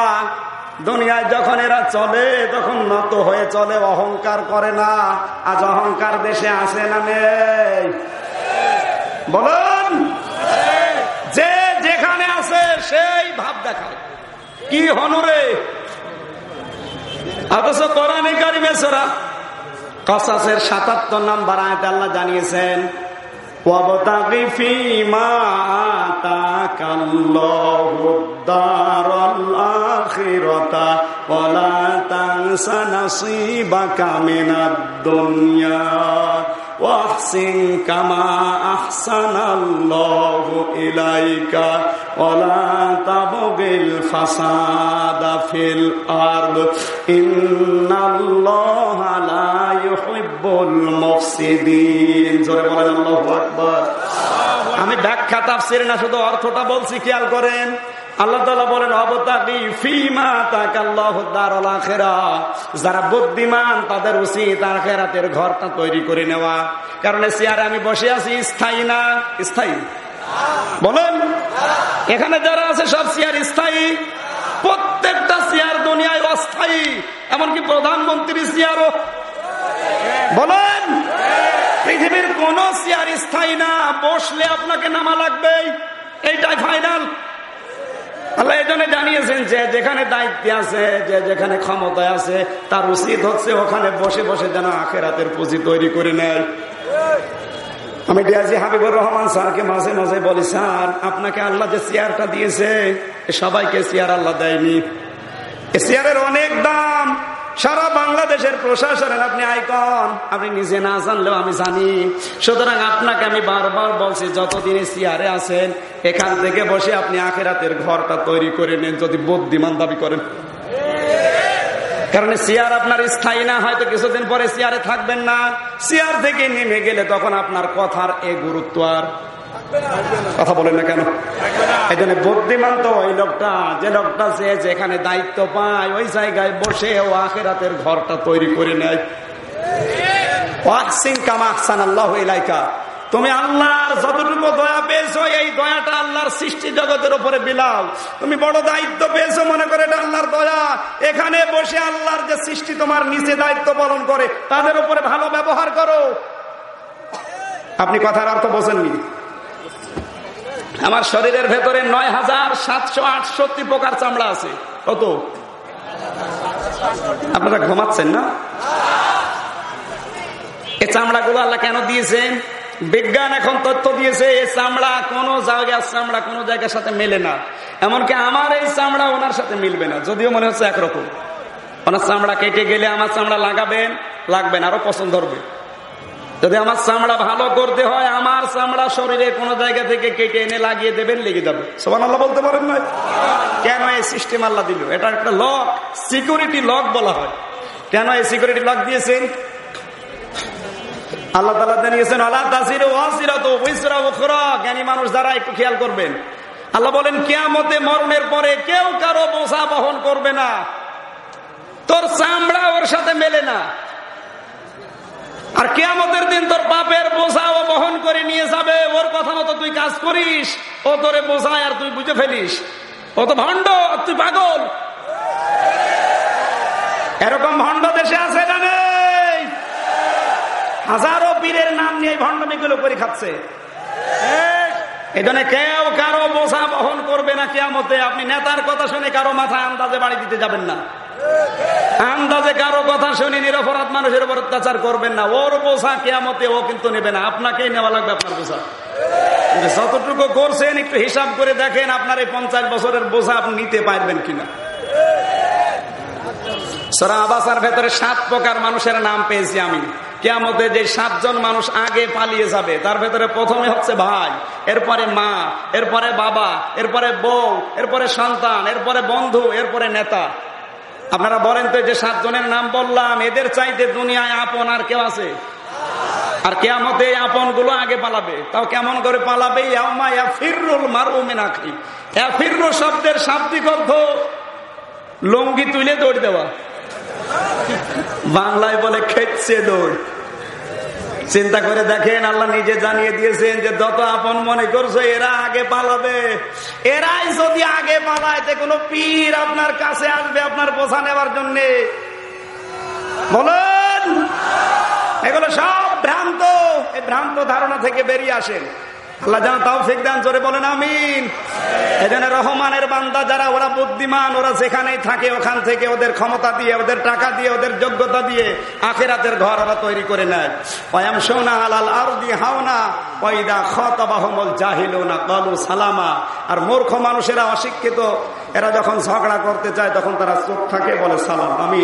A: দুনিয়ায় যখন এরা চলে তখন নত হয়ে চলে, অহংকার করে না। আজ অহংকার দেশে আসে না নেই? বলুন। যে যেখানে আছে সেই ভাব দেখায়, কি হনুরে। অথচ কোরআনে কারিমে সূরা কসাসের ৭৭ নম্বর আয়াতে আল্লাহ জানিয়েছেন, ওয়াবতাগি ফীমা আতাকাল্লাহুদ দারাল আখিরাতা ওয়ালা তানসা নাসীবাকা মিনাদ দুনিয়া। ওয়াহসিন কামা আহসানাল্লাহু ইলাইকা ওয়ালা তাবগিল ফাসাদা ফিল আরদ ইন্নাল্লাহা লা ইউহিব্বুল মুফসিদিন। জোরে বলেন আল্লাহু আকবার। আমি ব্যাখ্যা তাফসীর না, শুধু অর্থটা বলছি, খেয়াল করেন। আল্লাহ তাআলা বলেন অবতাগি ফিমা তাকাল্লাহু দারুল আখিরাহ, যারা বুদ্ধিমান তাদের উচিত আখিরাতের ঘরটা তৈরি করে নেওয়া। কারণ চেয়ারে আমি বসে আছি, স্থায়ী না? স্থায়ী বলেন। এখানে যারা আছে সব চেয়ার স্থায়ী? প্রত্যেকটা চেয়ার দুনিয়ায় অস্থায়ী, এমনকি প্রধানমন্ত্রী চেয়ারও। বলেন পৃথিবীর কোন চেয়ার স্থায়ী না, বসলে আপনাকে নামা লাগবে, এইটাই ফাইনাল। আল্লাহ এই জন্য জানিয়েছেন যে যেখানে দায়িত্বে আছে, যে যেখানে ক্ষমতায় আছে, তার উচিত হচ্ছে ওখানে বসে বসে যেন আখিরাতের পুঁজি তৈরি করে নেয়। আমি ডিআইজি হাবিবুর রহমান স্যারকে মাঝে মাঝে বলি, স্যার আপনাকে আল্লাহ যে চেয়ারটা দিয়েছে, সবাইকে চেয়ার আল্লাহ দেয়নি। এ চেয়ারের অনেক দাম। সারা বাংলাদেশের প্রশাসনের আপনি আইকন, আপনি নিজে না জানলেও আমি জানি। সুতরাং আপনাকে আমি বারবার বলছি, যতদিন চেয়ারে আছেন এখান থেকে বসে আপনি আখিরাতের ঘরটা তৈরি করে নেন, যদি বুদ্ধিমান দাবি করেন। কারণ চেয়ার আপনার স্থায়ী না, হয়তো কিছুদিন পরে চেয়ারে থাকবেন না। চেয়ার থেকে নেমে গেলে তখন আপনার কথার এ গুরুত্ব আর কথা বলেন না কেন? এই জন্য বুদ্ধিমান তো ওই লোকটা, যে লোকটা যেখানে দায়িত্ব পায় ওই জায়গায় বসে ও আখিরাতের ঘরটা তৈরি করে নেয়। ওয়াহসিন কামা আহসানাল্লাহু ইলাইকা, তুমি আল্লাহর যতটুকু দয়া পেয়েছো এই দয়াটা আল্লাহর সৃষ্টি জগতের উপরে বিলাও। তুমি বড় দায়িত্ব পেয়েছো, মনে করে এটা আল্লাহর দয়া। এখানে বসে আল্লাহর যে সৃষ্টি তোমার নিচে দায়িত্ব পালন করে তাদের উপরে ভালো ব্যবহার করো। আপনি কথার অর্থ বোঝেননি? আমার শরীরের ভেতরে ৯,৭৬৮ প্রকার চামড়া আছে। কত? আপনারা ঘুমাচ্ছেন না? এই চামড়াগুলো আল্লাহ কেন দিয়েছেন? বিজ্ঞান এখন তথ্য দিয়েছে এই চামড়া কোন জায়গার চামড়া কোন জায়গার সাথে মেলে না। এমনকি আমার এই চামড়া ওনার সাথে মিলবে না, যদিও মনে হচ্ছে একরকম। ওনার চামড়া কেটে গেলে আমার চামড়া লাগাবেন, লাগবেন, আরো পছন্দ হবে। যদি আমার চামড়া ভালো করতে হয়, আমার চামড়া শরীরে কোন জায়গা থেকে কেটে এনে লাগিয়ে দেবেন, লেগে যাবে। সুবহানাল্লাহ বলতে পারেন না? কেন এই সিস্টেম আল্লাহ দিল? এটা একটা লক, সিকিউরিটি লক বলা হয়। কেন এই সিকিউরিটি লক দিয়েছেন? আল্লাহ তাআলা জানিয়েছেন আলা তাসিরু ওয়াসিরাতু বিসরা উখরা। জ্ঞানী মানুষ যারা একটু খেয়াল করবেন, আল্লাহ বলেন কিয়ামতে মরণের পরে কেউ কারো বোঝা বহন করবে না। তোর চামড়া ওর সাথে মেলে না। আর কিয়ামতের দিন তোর পাপের বোঝা ও বহন করে নিয়ে যাবে। ওর কথা মতো তুই কাজ করিস, ও তোরে বোঝায় আর তুই বুঝে ফেলিস ও তো ভণ্ড, তুই পাগল। এরকম ভণ্ড দেশে আছে না নেই? হাজারো পীরের নাম নিয়ে ভণ্ডামিগুলো করে খাচ্ছে। এই জন্য কেউ কারো বোঝা বহন করবে না কিয়ামতে। আপনি নেতার কথা শুনে কারো মাথায় আন্দাজে বাড়ি দিতে যাবেন না। আন্দাজে কারো কথা শুনে নিরপরাধ মানুষের উপর অত্যাচার করবেন না। ওর বোঝা কিয়ামতে ও কিন্তু নেবে না, আপনাকেই নেওয়া লাগবে আপনার বোঝা। যতটুকু করছেন একটু হিসাব করে দেখেন আপনার এই 50 বছরের বোঝা আপনি নিতে পারবেন কিনা। সূরা আবাসার ভেতরে 7 প্রকার মানুষের নাম পেয়েছি আমি। কিয়ামতে যে 7 জন মানুষ আগে পালিয়ে যাবে, তার ভেতরে প্রথমে হচ্ছে ভাই, এরপরে মা, এরপরে বাবা, এরপরে বউ, এরপরে সন্তান, এরপরে বন্ধু, এরপরে নেতা। আপনারা বলেন তো, যে 7 জনের নাম বললাম, এদের চাইতে দুনিয়ায় আপন আর কেউ আছে? আর কিয়ামতে এই আপন গুলো আগে পালাবে। তাও কেমন করে পালাবে? ইয়াউমা ইয়াফিরুল মারউ মিন আখি। ইয়াফিরু শব্দের শাব্দিক অর্থ লঙ্গি তুলে দৌড় দেওয়া। বাংলায় বলে খেচ্ছে দৌড়। চিন্তা করে দেখেন, আল্লাহ নিজে জানিয়ে দিয়েছেন যে যত আপন মনে করছো এরা আগে পালাবে। এরাই যদি আগে পালায়, কোনো পীর আপনার কাছে আসবে আপনার বোঝা নেওয়ার জন্য? বলেন, এগুলো সব ভ্রান্ত। এই ভ্রান্ত ধারণা থেকে বেরিয়ে আসেন। আল্লাহ যেন তৌফিক দান, জোরে বলেন আমিন। এজন্য রহমানের বান্দা যারা, ওরা বুদ্ধিমান, ওরা যেখানেই থাকে ওখান থেকে ওদের ক্ষমতা দিয়ে, ওদের টাকা দিয়ে, ওদের যোগ্যতা দিয়ে আখিরাতের ঘর ওরা তৈরি করে নেয়। ওয়ায়ামশুনা আলাল আরদি হাওনা ওয়া ইযা খাতাবাহুমুল জাহিলুনা ক্বালু সালামা। আর মূর্খ মানুষেরা, অশিক্ষিত, এরা যখন ঝগড়া করতে চায় তখন তারা চুপ থাকে, বলে সালাম। আমি